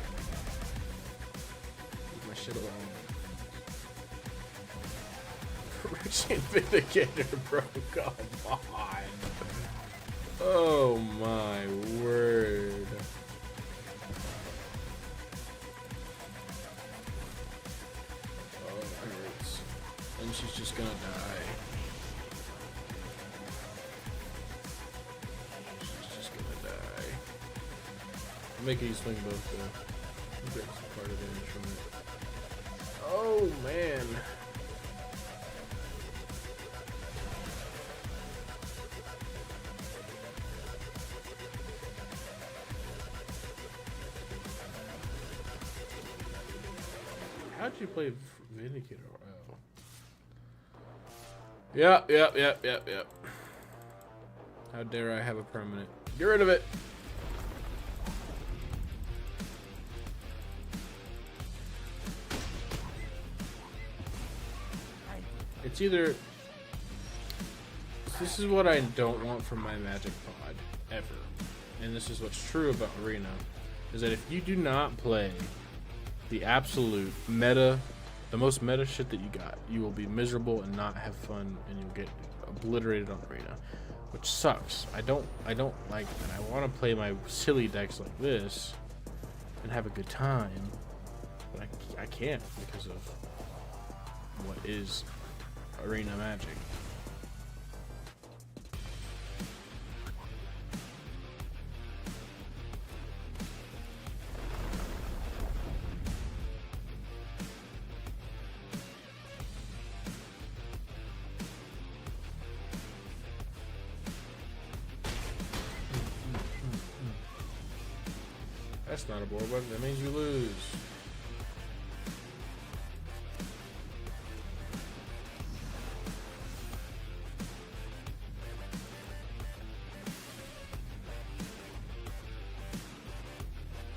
Leave my shit alone. Rich Vindicator, bro, come on. Oh my word. Oh, that hurts. And she's just gonna die. She's just gonna die. I'm making you swing both though. I'm getting some part of damage from it. Oh man. How'd you play Vindicator? Oh. Yep. How dare I have a permanent? Get rid of it. It's either... This is what I don't want from my Magic pod, ever. And this is what's true about Arena, is that if you do not play the absolute meta, the most meta shit that you got, you will be miserable and not have fun, and you'll get obliterated on Arena, which sucks. I don't like that. I want to play my silly decks like this and have a good time, but I can't because of what is Arena Magic. That's not a board button. That means you lose.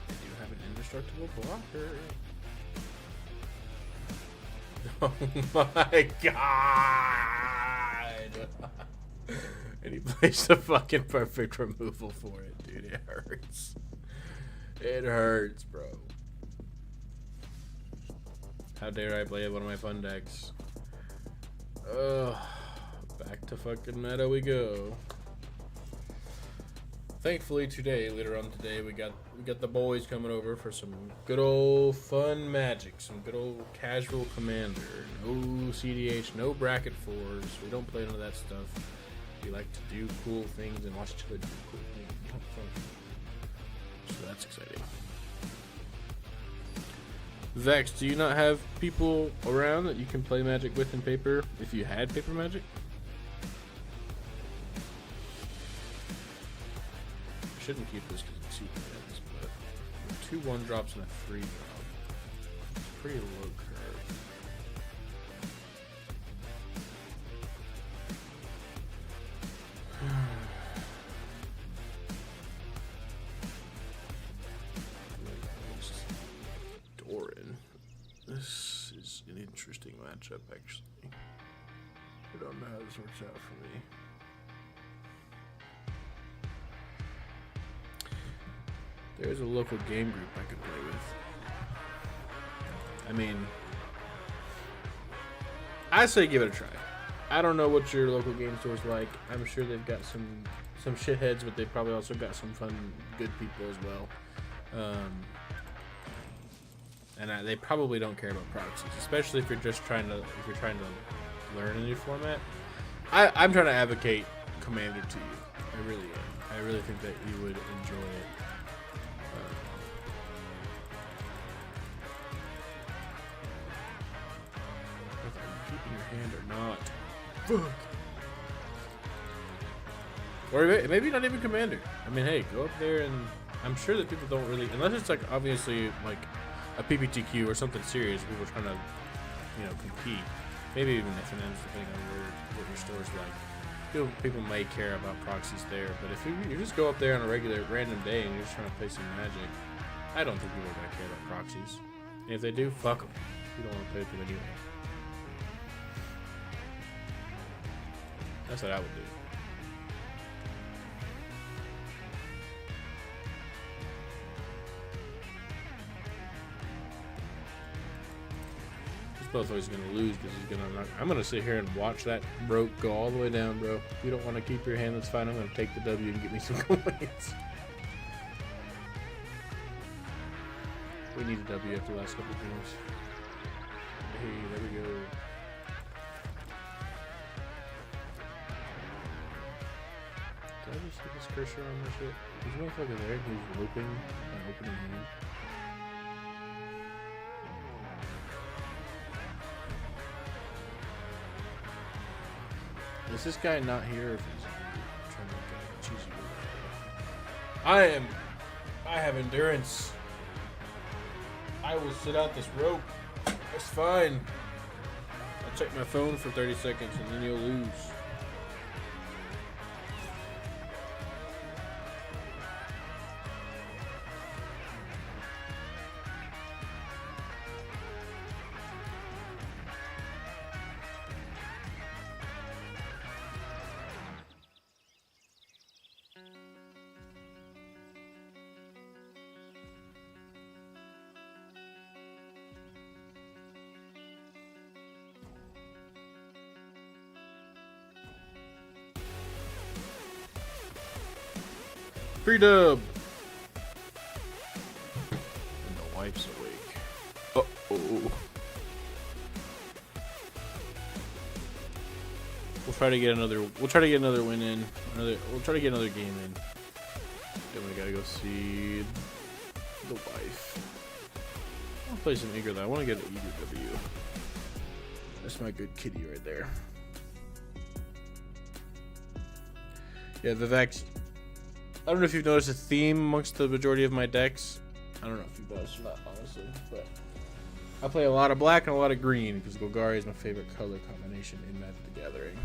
I do have an indestructible blocker. Oh my god! And he plays the fucking perfect removal for it, dude. It hurts. It hurts, bro. How dare I play one of my fun decks? Ugh. Back to fucking meta we go. Thankfully today, later on today, we got the boys coming over for some good old fun Magic, some good old casual Commander. No CDH, no bracket fours. We don't play none of that stuff. We like to do cool things and watch each other do cool things. Have fun. So that's exciting. Vex, do you not have people around that you can play Magic with in paper if you had paper Magic? I shouldn't keep this because it's super heads, but 2 1-drops and a 3-drop. It's pretty low curve. This is an interesting matchup, actually. I don't know how this works out for me. There's a local game group I could play with. I mean, I say give it a try. I don't know what your local game store's like. I'm sure they've got some shitheads, but they've probably also got some fun, good people as well. And they probably don't care about proxies, especially if you're just trying to learn a new format. I'm trying to advocate Commander to you. I really am. I really think that you would enjoy it. Whether you're keeping your hand or not. Fuck. Or maybe not even Commander. I mean, hey, go up there and I'm sure that people don't really, unless it's like obviously like a PPTQ or something serious, people are trying to, compete. Maybe even FNMs, depending on what your store's like. People may care about proxies there, but if you just go up there on a regular random day and you're just trying to play some Magic, I don't think people are gonna care about proxies. And if they do, fuck them. You don't want to play with them anyway. That's what I would do. Both always gonna lose because he's gonna knock. I'm gonna sit here and watch that rope go all the way down, bro. If you don't want to keep your hand, that's fine. I'm gonna take the W and get me some coins. We need a W after the last couple of games. Hey, there we go. Did I just get this cursor on my shit? There's no motherfucker there who's looping an opening hand. Is this guy not here? Or if he's trying to get a cheesy I have endurance. I will sit out this rope. It's fine. I'll check my phone for 30 seconds and then you'll lose. Free dub! And the wife's awake. Uh-oh. We'll try to get another win in. We'll try to get another game in. Then we gotta go see the wife. I'll play some eager though. I wanna get an eager W. That's my good kitty right there. Yeah, Vivek's. I don't know if you've noticed a theme amongst the majority of my decks. I don't know if you've noticed or not, honestly, but I play a lot of black and a lot of green because Golgari is my favorite color combination in Magic the Gathering.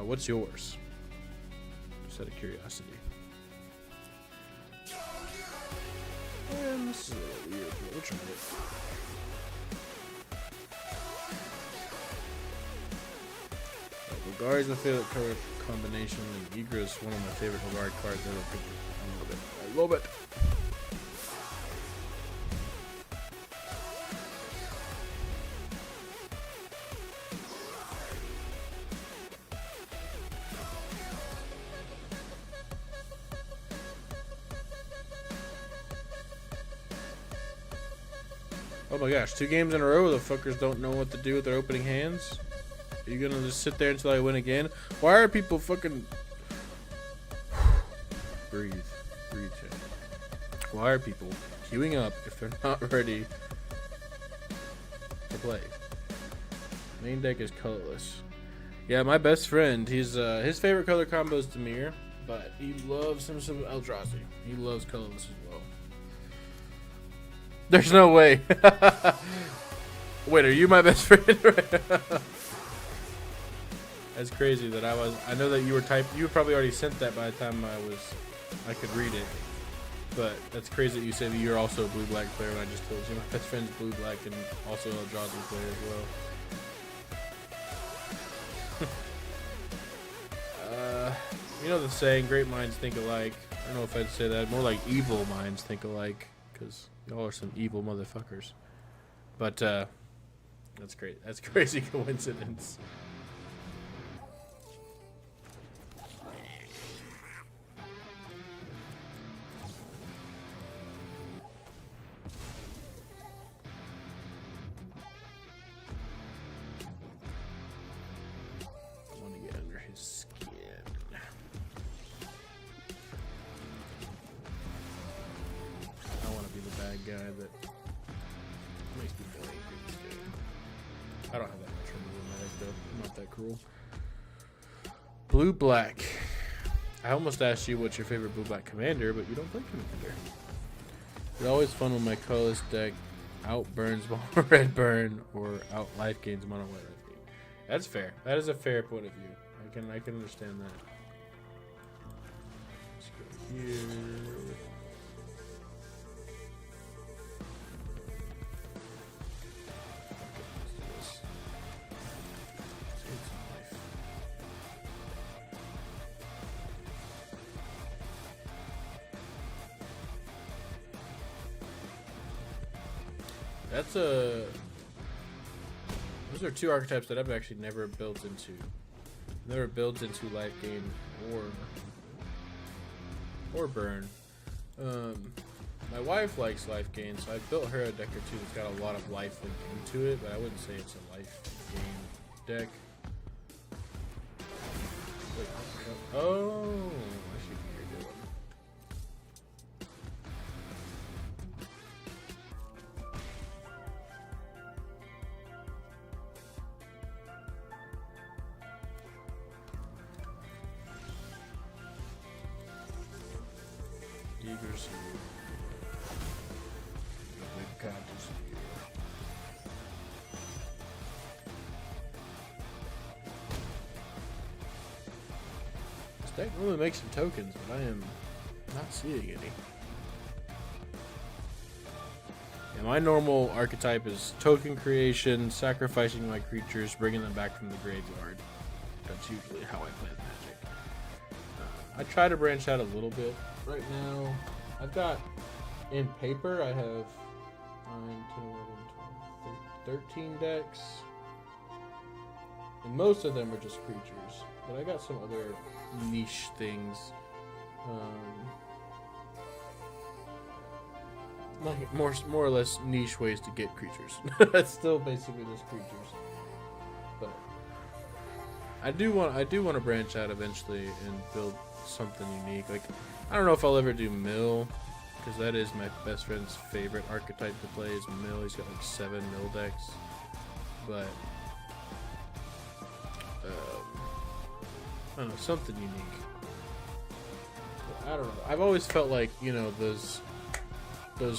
What's yours? Just out of curiosity. And this is a little weird, but we'll try it. Golgari is my favorite color combination, and Eager is one of my favorite Golgari cards ever. I love it. Oh my gosh, 2 games in a row, the fuckers don't know what to do with their opening hands. Are you gonna just sit there until I win again? Why are people fucking... Breathe, chat. Why are people queuing up if they're not ready to play? Main deck is colorless. Yeah, my best friend, he's his favorite color combo is Dimir, but he loves him some Eldrazi. He loves colorless as well. There's no way. Wait, are you my best friend? That's crazy that I know that you were you probably already sent that by the time I could read it. But that's crazy that you said that you're also a blue-black player when I just told you my best friend's blue-black and also a Eldrazi player as well. You know the saying, great minds think alike. I don't know if I'd say that. More like evil minds think alike, because y'all are some evil motherfuckers. But that's great. That's crazy coincidence. Guy that makes people angry this game. I don't have that much removal in my deck though. I'm not that cruel. Blue black. I almost asked you what's your favorite blue black commander, but you don't play commander. It's always fun when my colorless deck outburns mono red burn or out life gains mono white life gain. That's fair. That is a fair point of view. I can understand that. Let's go here. Those are 2 archetypes that I've actually never built into. Never built into life gain or burn. My wife likes life gain, so I built her a deck or 2 that's got a lot of life into it, but I wouldn't say it's a life gain deck. Wait, oh, I see what you're doing. eager to see. We've got to see. This deck normally makes some tokens, but I am not seeing any. And my normal archetype is token creation, sacrificing my creatures, bringing them back from the graveyard. That's usually how I play Magic. I try to branch out a little bit. Right now, I've got, in paper, I have 9, 10, 11, 12, 13 decks. And most of them are just creatures. But I got some other niche things. Like more or less niche ways to get creatures. It's still basically just creatures. But I do want to branch out eventually and build something unique. Like, I don't know if I'll ever do Mill, because that is my best friend's favorite archetype to play is Mill. He's got like 7 Mill decks. But I don't know, something unique. But I don't know. I've always felt like, you know, those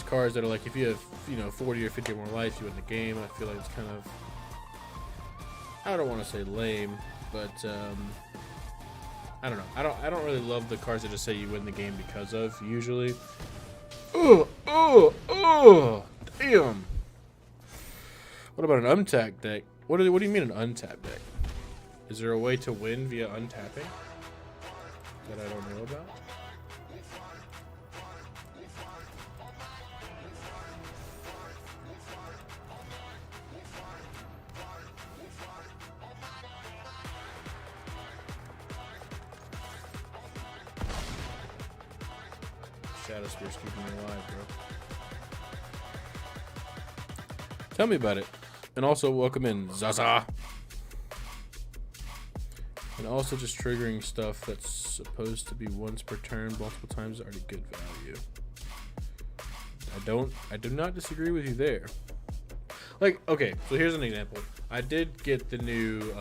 cards that are like, if you have, you know, 40 or 50 more life, you win the game. I feel like it's kind of, I don't want to say lame, but I don't know. I don't really love the cards that just say you win the game because of, usually. Oh, damn. What about an untapped deck? What do you mean an untapped deck? Is there a way to win via untapping that I don't know about? Shadow Spear's keeping me alive, bro. Tell me about it. And also, welcome in, Zaza. And also just triggering stuff that's supposed to be once per turn, multiple times is already good value. I do not disagree with you there. Like, okay, so here's an example. I did get the new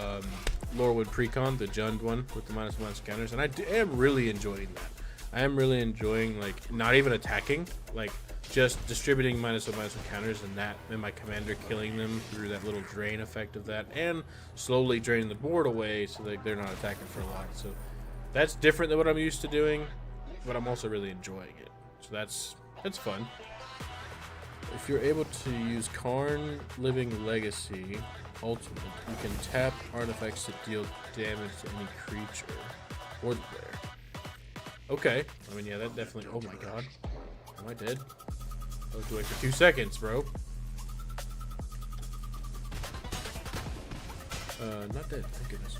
Lorewood Precon, the Jund one with the -1 counters, and I am really enjoying that. I am really enjoying, like, not even attacking, like just distributing -1 counters and my commander killing them through that little drain effect of that, and slowly draining the board away so that they're not attacking for a lot. So that's different than what I'm used to doing, but I'm also really enjoying it. So that's fun. If you're able to use Karn Living Legacy Ultimate, you can tap artifacts to deal damage to any creature or the player. Okay. I mean, yeah, that definitely... Oh my god. Am I dead? I was doing for 2 seconds, bro. Not dead. Thank goodness.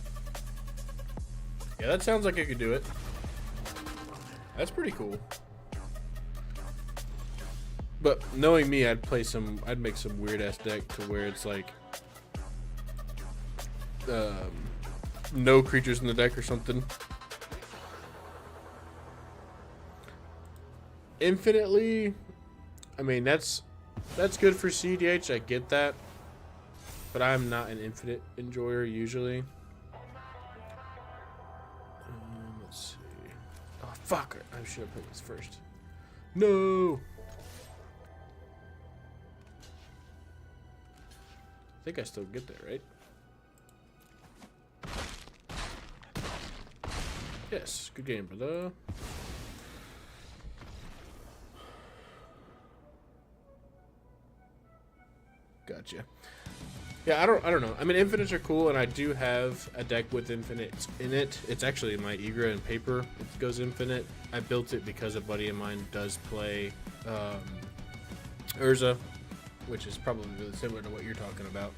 Yeah, that sounds like I could do it. That's pretty cool. But knowing me, I'd make some weird ass deck to where it's like no creatures in the deck or something. Infinitely, I mean, that's good for CDH, I get that, but I'm not an infinite enjoyer usually. Let's see. Oh fuck, I should have put this first. No. I think I still get there, right? Yes, good game, brother. Gotcha. Yeah, I don't know. I mean, infinites are cool, and I do have a deck with infinites in it. It's actually my Egra in paper. It goes infinite. I built it because a buddy of mine does play Urza, which is probably really similar to what you're talking about.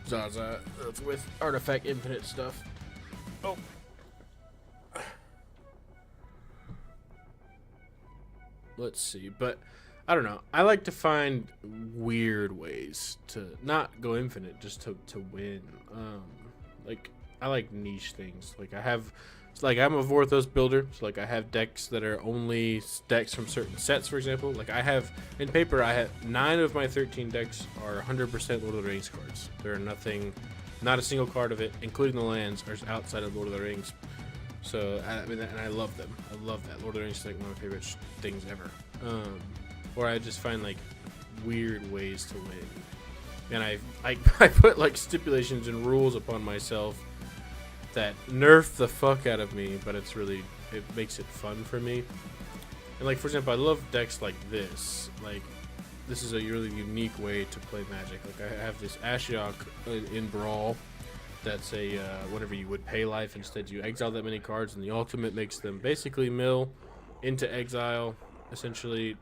Zaza, with artifact infinite stuff. Oh. Let's see, but I don't know. I like to find weird ways to not go infinite, just to win. Like, I like niche things. Like, it's like I'm a Vorthos builder, so like I have decks that are only decks from certain sets, for example. Like I have, in paper, I have 9 of my 13 decks are 100% Lord of the Rings cards. There are not a single card of it, including the lands, are outside of Lord of the Rings. So I mean, and I love them. I love that. Lord of the Rings is like one of my favorite things ever. Or I just find like weird ways to win, and I put like stipulations and rules upon myself that nerf the fuck out of me, but it makes it fun for me. And like, for example, I love decks like this. Like, this is a really unique way to play Magic. Like, I have this Ashiok in Brawl. That's a whenever you would pay life, instead you exile that many cards, and the ultimate makes them basically mill into exile, essentially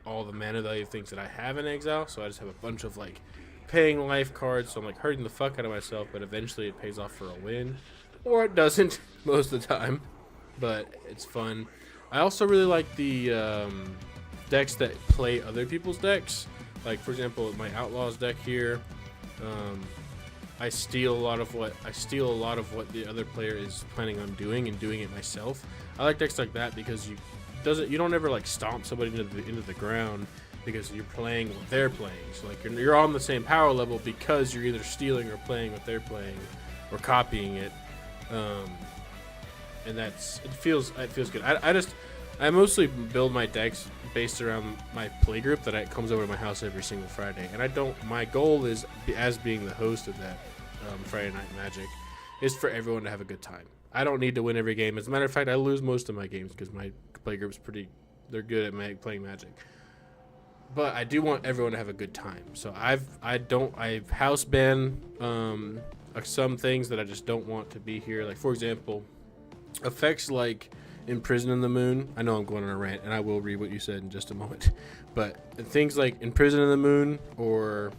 all the mana value things that I have in exile. So I just have a bunch of like paying life cards, so I'm like hurting the fuck out of myself, but eventually it pays off for a win. Or it doesn't most of the time, but it's fun. I also really like the decks that play other people's decks. Like, for example, my Outlaws deck here, I steal a lot of what the other player is planning on doing and doing it myself. I like decks like that because you don't ever like stomp somebody into the ground because you're playing what they're playing. So like you're on the same power level because you're either stealing or playing what they're playing or copying it. And it feels good. I mostly build my decks based around my playgroup that comes over to my house every single Friday, and my goal is, as being the host of that Friday Night Magic, is for everyone to have a good time. I don't need to win every game. As a matter of fact, I lose most of my games because my playgroup's they're good at playing Magic. But I do want everyone to have a good time. So I've house banned some things that I just don't want to be here. Like, for example, effects like Imprison in the Moon. I know I'm going on a rant, and I will read what you said in just a moment. But things like Imprison in the Moon, or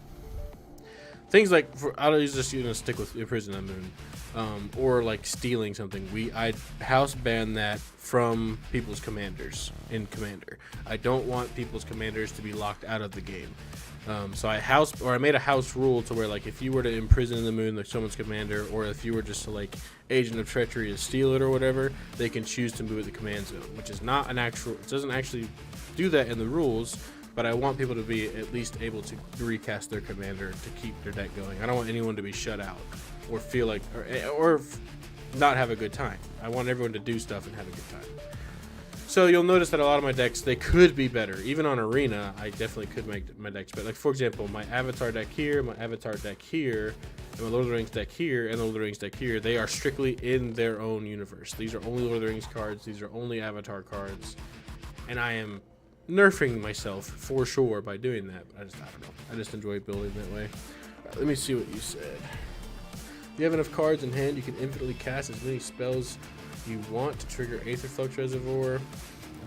things like, I'll just stick with Imprison in the Moon, or like stealing something. I house ban that from people's commanders in Commander. I don't want people's commanders to be locked out of the game. So I made a house rule to where, like, if you were to imprison in the moon like someone's commander, or if you were just to like Agent of Treachery to steal it or whatever, they can choose to move it to command zone, which is not it doesn't actually do that in the rules, but I want people to be at least able to recast their commander to keep their deck going. I don't want anyone to be shut out or feel like, or not have a good time. I want everyone to do stuff and have a good time. So you'll notice that a lot of my decks, they could be better. Even on Arena, I definitely could make my decks better. Like, for example, my Avatar deck here, my Avatar deck here, and my Lord of the Rings deck here, and the Lord of the Rings deck here, they are strictly in their own universe. These are only Lord of the Rings cards. These are only Avatar cards. And I am nerfing myself for sure by doing that. I don't know. I just enjoy building that way. Right, let me see what you said. If you have enough cards in hand, you can infinitely cast as many spells you want to trigger Aetherflux Reservoir.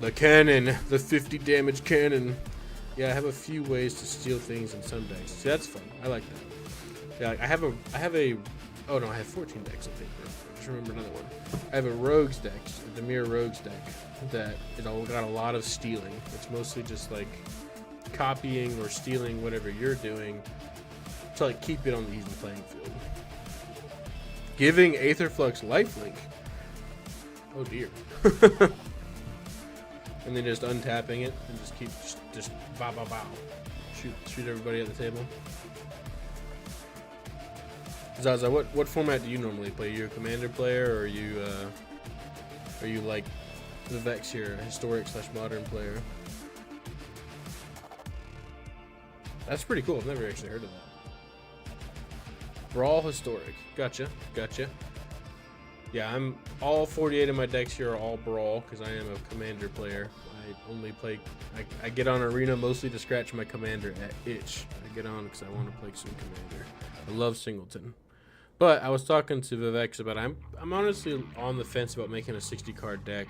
The cannon, the 50 damage cannon. Yeah, I have a few ways to steal things in some decks. See, that's fun. I like that. Yeah, like I have a oh no, I have 14 decks, I think. I just remember another one. I have a Rogues deck, a Dimir Rogues deck, that got a lot of stealing. It's mostly just like copying or stealing whatever you're doing to like keep it on the even playing field. Giving Aetherflux lifelink. Oh dear. And then just untapping it and just keep just bow bow bow. Shoot everybody at the table. Zaza, what format do you normally play? Are you a commander player, or are you like the Vex here, a historic/modern player? That's pretty cool. I've never actually heard of that. Brawl historic. Gotcha. Yeah, I'm all 48 of my decks here are all Brawl because I am a commander player. I only play. I get on Arena mostly to scratch my commander itch. I get on because I want to play some commander. I love Singleton. But I was talking to Vivek about I'm honestly on the fence about making a 60 card deck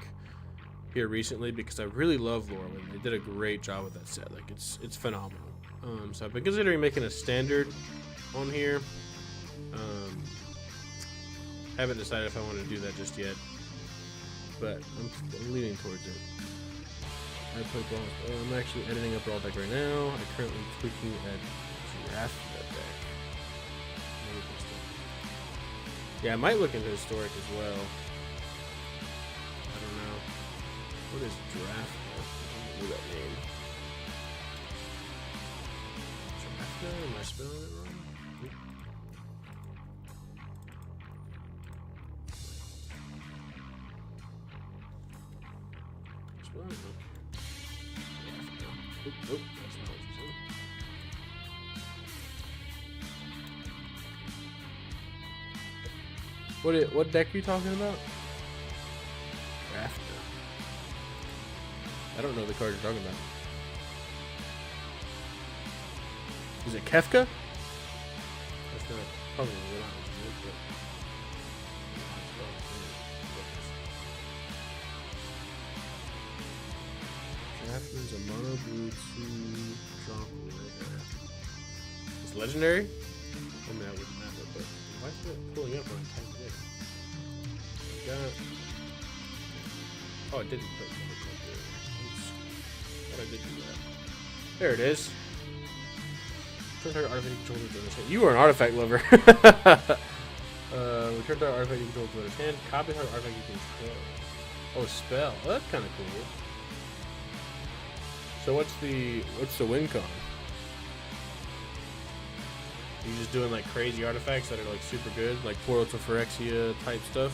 here recently because I really love Lorwyn. They did a great job with that set. Like it's phenomenal. So I've been considering making a standard on here. Haven't decided if I want to do that just yet, but I'm leaning towards it. I play Brawl. I'm actually editing a Brawl deck right now. I'm currently tweaking at draft that deck. Yeah, I might look into historic as well. I don't know. What is draft? I don't know that name. Draft? Am I spelling it wrong? I don't know. Oop, that's not what you said. What deck are you talking about? Rafter. I don't know the card you're talking about. Is it Kefka? That's not probably not. Rafter's a mono blue 2 drop. It's legendary? I mean, that wouldn't matter, but why is it pulling up when I type it in? Got. Oh, it didn't put it there. I did do that. There it is. Return target artifact you control to his hand. You are an artifact lover. Return target artifact you control to his hand. Copy target artifact you control. Oh, spell. Well, that's kind of cool. So what's the win con? You just doing like crazy artifacts that are like super good, like Portal to Phyrexia type stuff?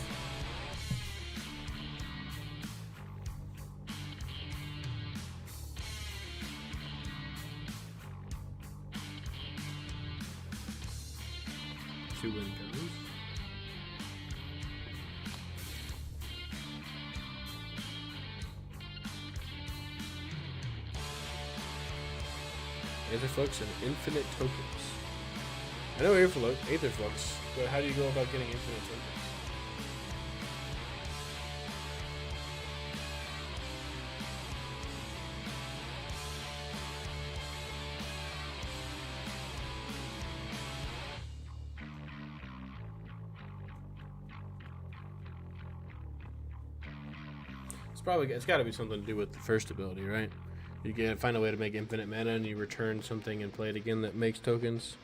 Two win cons. Aetherflux and infinite tokens. I know Aetherflux, but how do you go about getting infinite tokens? It's got to be something to do with the first ability, right? You can find a way to make infinite mana, and you return something and play it again that makes tokens.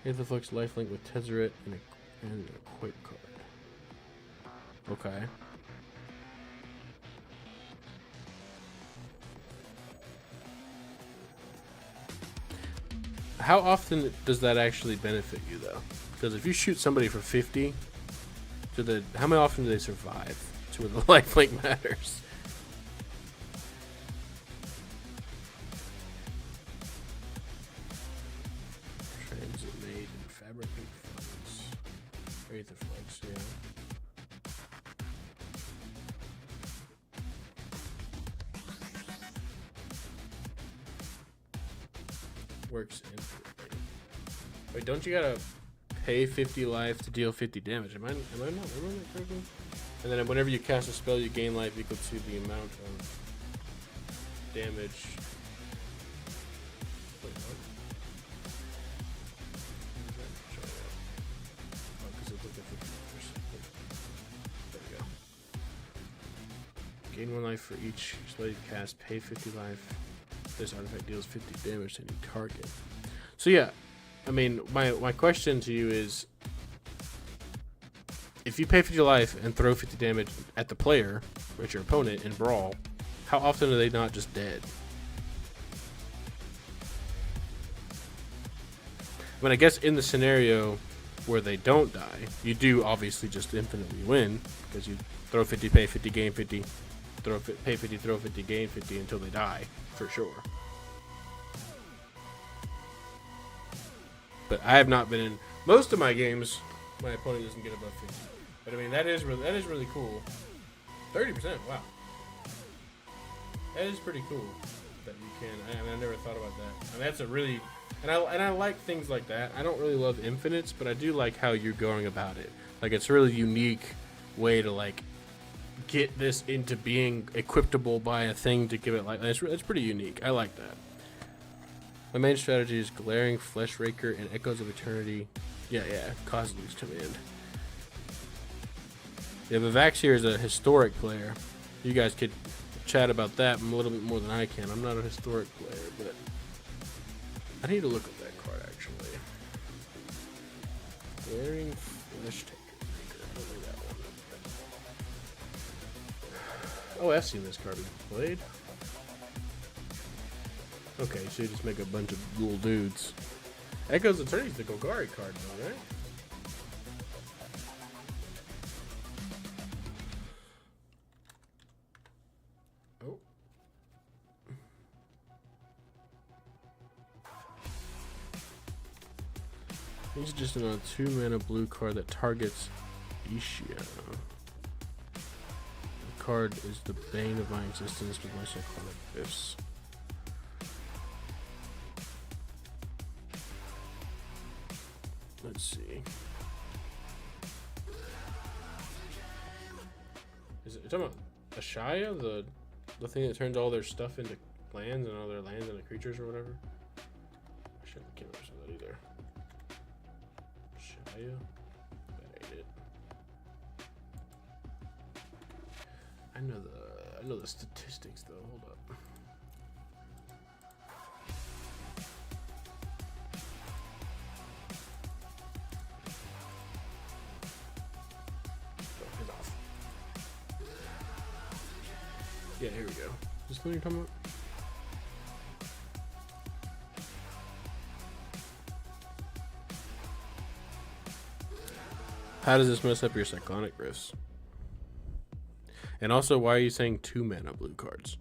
Aetherflux lifelink with Tezzeret and a quick card. Okay. How often does that actually benefit you, though? Because if you shoot somebody for 50, how many often do they survive to where the lifelink matters? Aetherflux, yeah. Works infinitely. Wait, don't you gotta pay 50 life to deal 50 damage? Am I not remembering that correctly? And then whenever you cast a spell, you gain life equal to the amount of damage. Wait, what? Gain 1 life for each spell you cast, pay 50 life. This artifact deals 50 damage to any target. So yeah, I mean, my question to you is, if you pay 50 life and throw 50 damage at the player, or at your opponent in Brawl, how often are they not just dead? I mean, I guess in the scenario where they don't die, you do obviously just infinitely win, because you throw 50, pay 50, gain 50, pay 50, throw 50, gain 50 until they die, for sure. But I have not been in most of my games. My opponent doesn't get above 50. But I mean, that is really cool. 30%, wow. That is pretty cool that you can. I never thought about that. I mean, that's a really, and I like things like that. I don't really love infinites, but I do like how you're going about it. Like, it's a really unique way to like get this into being equipable by a thing to give it like. It's pretty unique. I like that. My main strategy is Glaring, Flesh Raker, and Echoes of Eternity. Yeah, Kozlow's Command. Yeah, but Vax here is a historic player. You guys could chat about that a little bit more than I can. I'm not a historic player, but I need to look at that card, actually. Glaring, Flesh Raker. I don't know that one. Oh, I've seen this card be played. Okay, so you just make a bunch of little dudes. Echoes of Eternity's the Golgari card, though, right? Oh, He's just a 2-mana blue card that targets Ishia. The card is the bane of my existence with my cyclonic riffs. Let's see. Is it talking about Ashaya, the thing that turns all their stuff into lands and all their lands into creatures or whatever? Shit, I can't remember that either. Ashaya? That ain't it. I know the statistics though. Hold up. Yeah, here we go. Is this what you're talking about? How does this mess up your cyclonic riffs? And also, why are you saying 2-mana blue cards?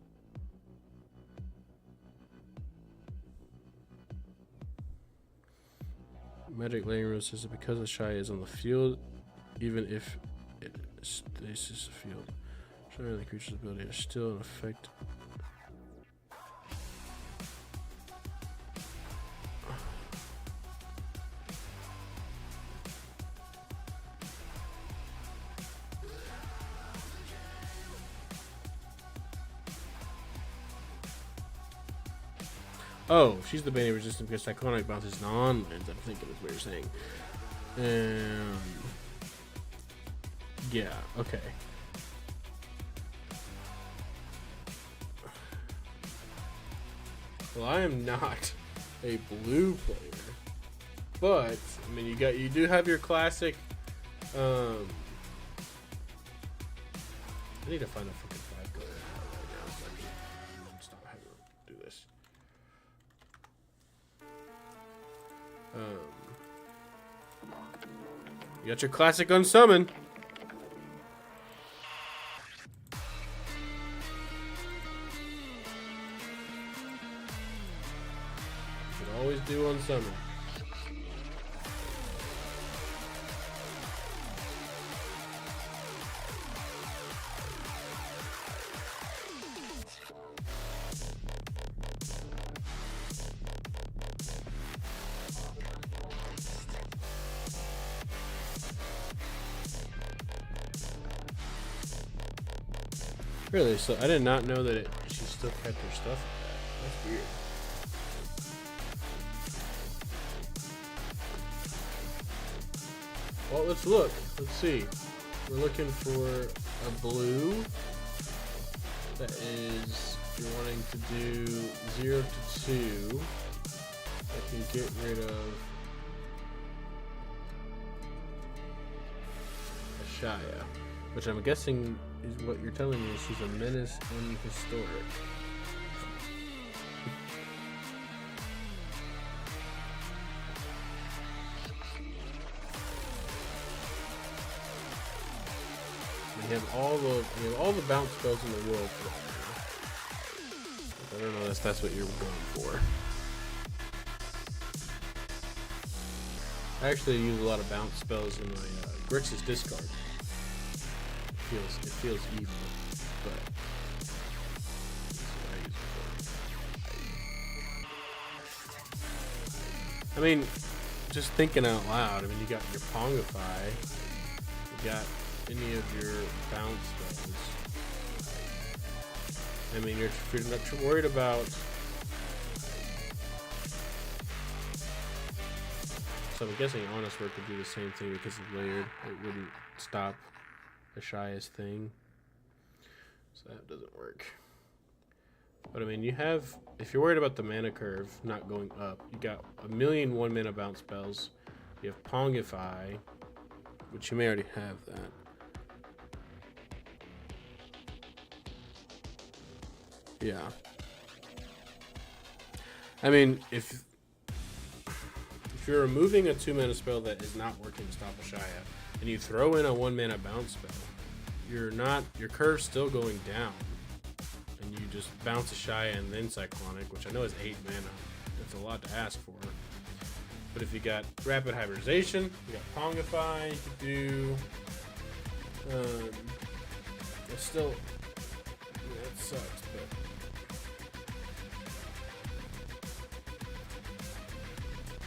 Magic Laying Rule says that because Ashaya is on the field, even if it stasis the field, showing the creature's ability is still in effect. Oh, she's the bane resistant because Cyclonic bounces non-lands, I'm thinking is what you're saying. Yeah, okay. Well, I am not a blue player, but I mean, you do have your classic. I need to find a freaking 5-color right now so I can stop having to do this. You got your classic unsummon. Always do on summon. Really? So I did not know that she still kept her stuff like that. That's weird. Well, let's look. Let's see. We're looking for a blue that is, you're wanting to do 0 to 2. I can get rid of Ashaya, which I'm guessing is what you're telling me is she's a menace and historic. You have all the bounce spells in the world for that now. I don't know if that's what you're going for. I actually use a lot of bounce spells in my Grixis discard. It feels evil, but that's what I use it for. I mean, just thinking out loud. I mean, you got your Pongify, you got any of your bounce spells. I mean, if you're not worried about. So I'm guessing Honest Work would do the same thing because of layered. It wouldn't stop Ashaya's thing. So that doesn't work. But I mean, you have, if you're worried about the mana curve not going up, you got a million 1-mana bounce spells. You have Pongify, which you may already have that. Yeah. I mean, if you're removing a 2-mana spell that is not working to stop Ashaya, and you throw in a 1-mana bounce spell, your curve's still going down. And you just bounce Ashaya and then Cyclonic, which I know is 8 mana. That's a lot to ask for. But if you got rapid hybridization, you got Pongify, you could do. It's still. Yeah, it sucks, but.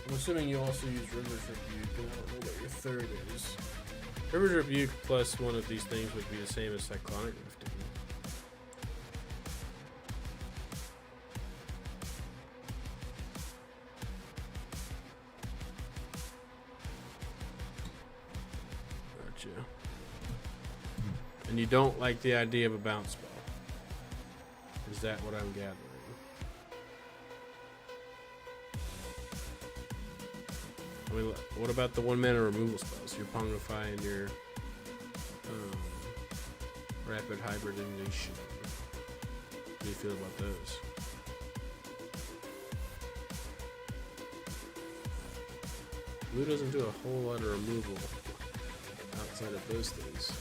I'm assuming you also use River's Rebuke, and I don't know what your third is. River's Rebuke plus one of these things would be the same as Cyclonic Rifting. Gotcha. And you don't like the idea of a bounce spell. Is that what I'm gathering? I mean, what about the 1 mana removal spells? Your Pongify and your rapid hybridization. What do you feel about those? Blue doesn't do a whole lot of removal outside of those things.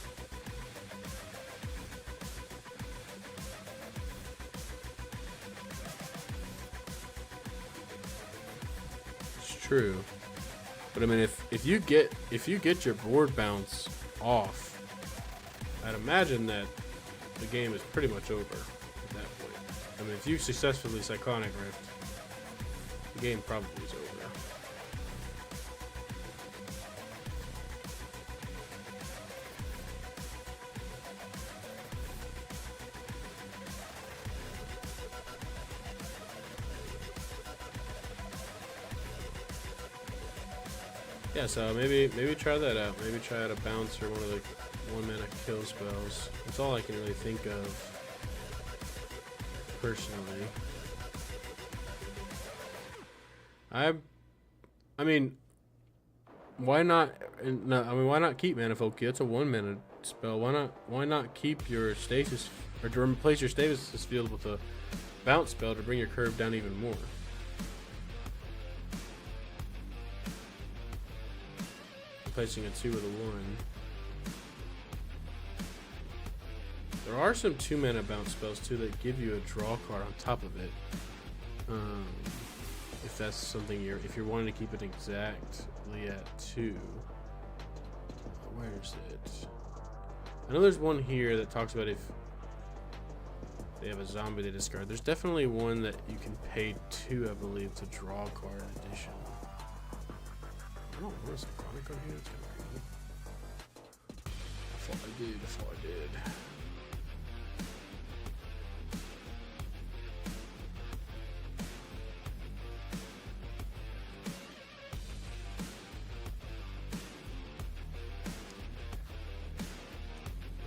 It's true. But I mean, if you get your board bounce off, I'd imagine that the game is pretty much over at that point. I mean, if you successfully Cyclonic Rift, the game probably is over. Yeah, so maybe try that out. Maybe try out a bounce or one of the 1 mana kill spells. That's all I can really think of personally. I mean, why not? No, I mean, why not keep Manifold? It's a 1 mana spell. Why not keep your stasis or to replace your stasis field with a bounce spell to bring your curve down even more? Replacing a 2 with a 1. There are some 2 mana bounce spells too that give you a draw card on top of it. If that's something if you're wanting to keep it exactly at 2. Where is it? I know there's one here that talks about if they have a zombie they discard. There's definitely one that you can pay 2, I believe, to draw a card addition. I don't know, is a chronic on here? It's kind of cool. I thought I did.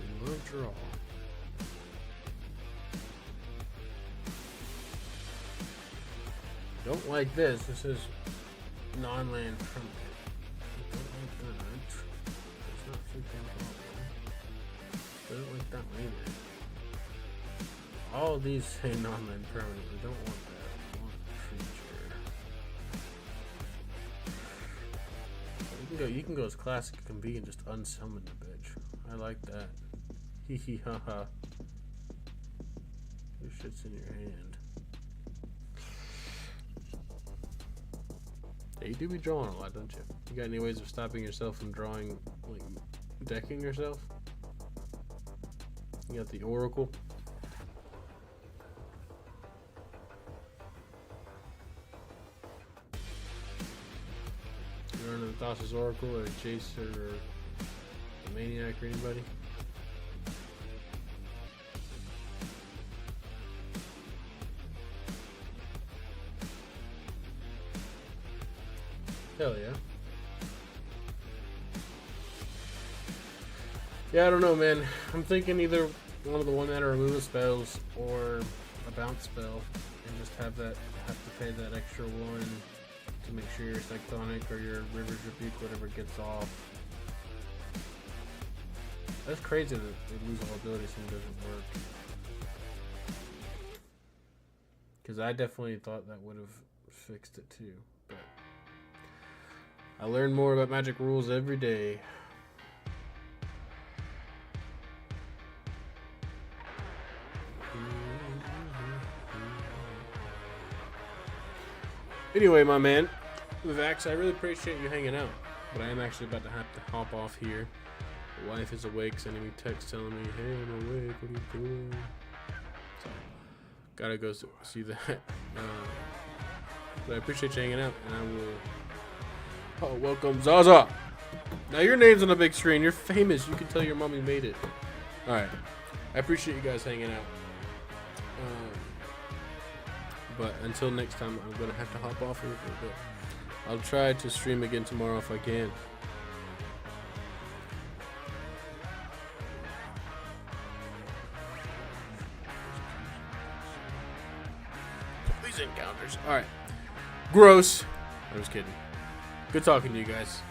We love draw. Don't like this. This is non-land permanent. Don't like that either. All of these say non-land permanent. We don't want that. We want creature. You can go as classic it can be and just unsummon the bitch. I like that. Hee hee ha ha. Your shit's in your hand. Yeah, you do be drawing a lot, don't you? You got any ways of stopping yourself from drawing, like decking yourself? You got the Oracle. You running the Thassa's Oracle or Chase or the Maniac or anybody? Hell yeah. Yeah, I don't know, man. I'm thinking either one of the 1 mana removal spells or a bounce spell, and just have to pay that extra 1 to make sure your Cyclonic or your River's Rebuke, whatever, gets off. That's crazy that they lose all ability so it doesn't work. Because I definitely thought that would have fixed it too. But I learn more about Magic rules every day. Anyway, my man, Vax, I really appreciate you hanging out, but I am actually about to have to hop off here. The wife is awake, sending me texts telling me, "Hey, I'm awake. What are you doing?" So, gotta go see that. But I appreciate you hanging out, and I will. Oh, welcome Zaza. Now your name's on the big screen. You're famous. You can tell your mommy made it. All right. I appreciate you guys hanging out. But until next time, I'm gonna have to hop off here for a bit. I'll try to stream again tomorrow if I can. These encounters. All right. Gross. I was kidding. Good talking to you guys.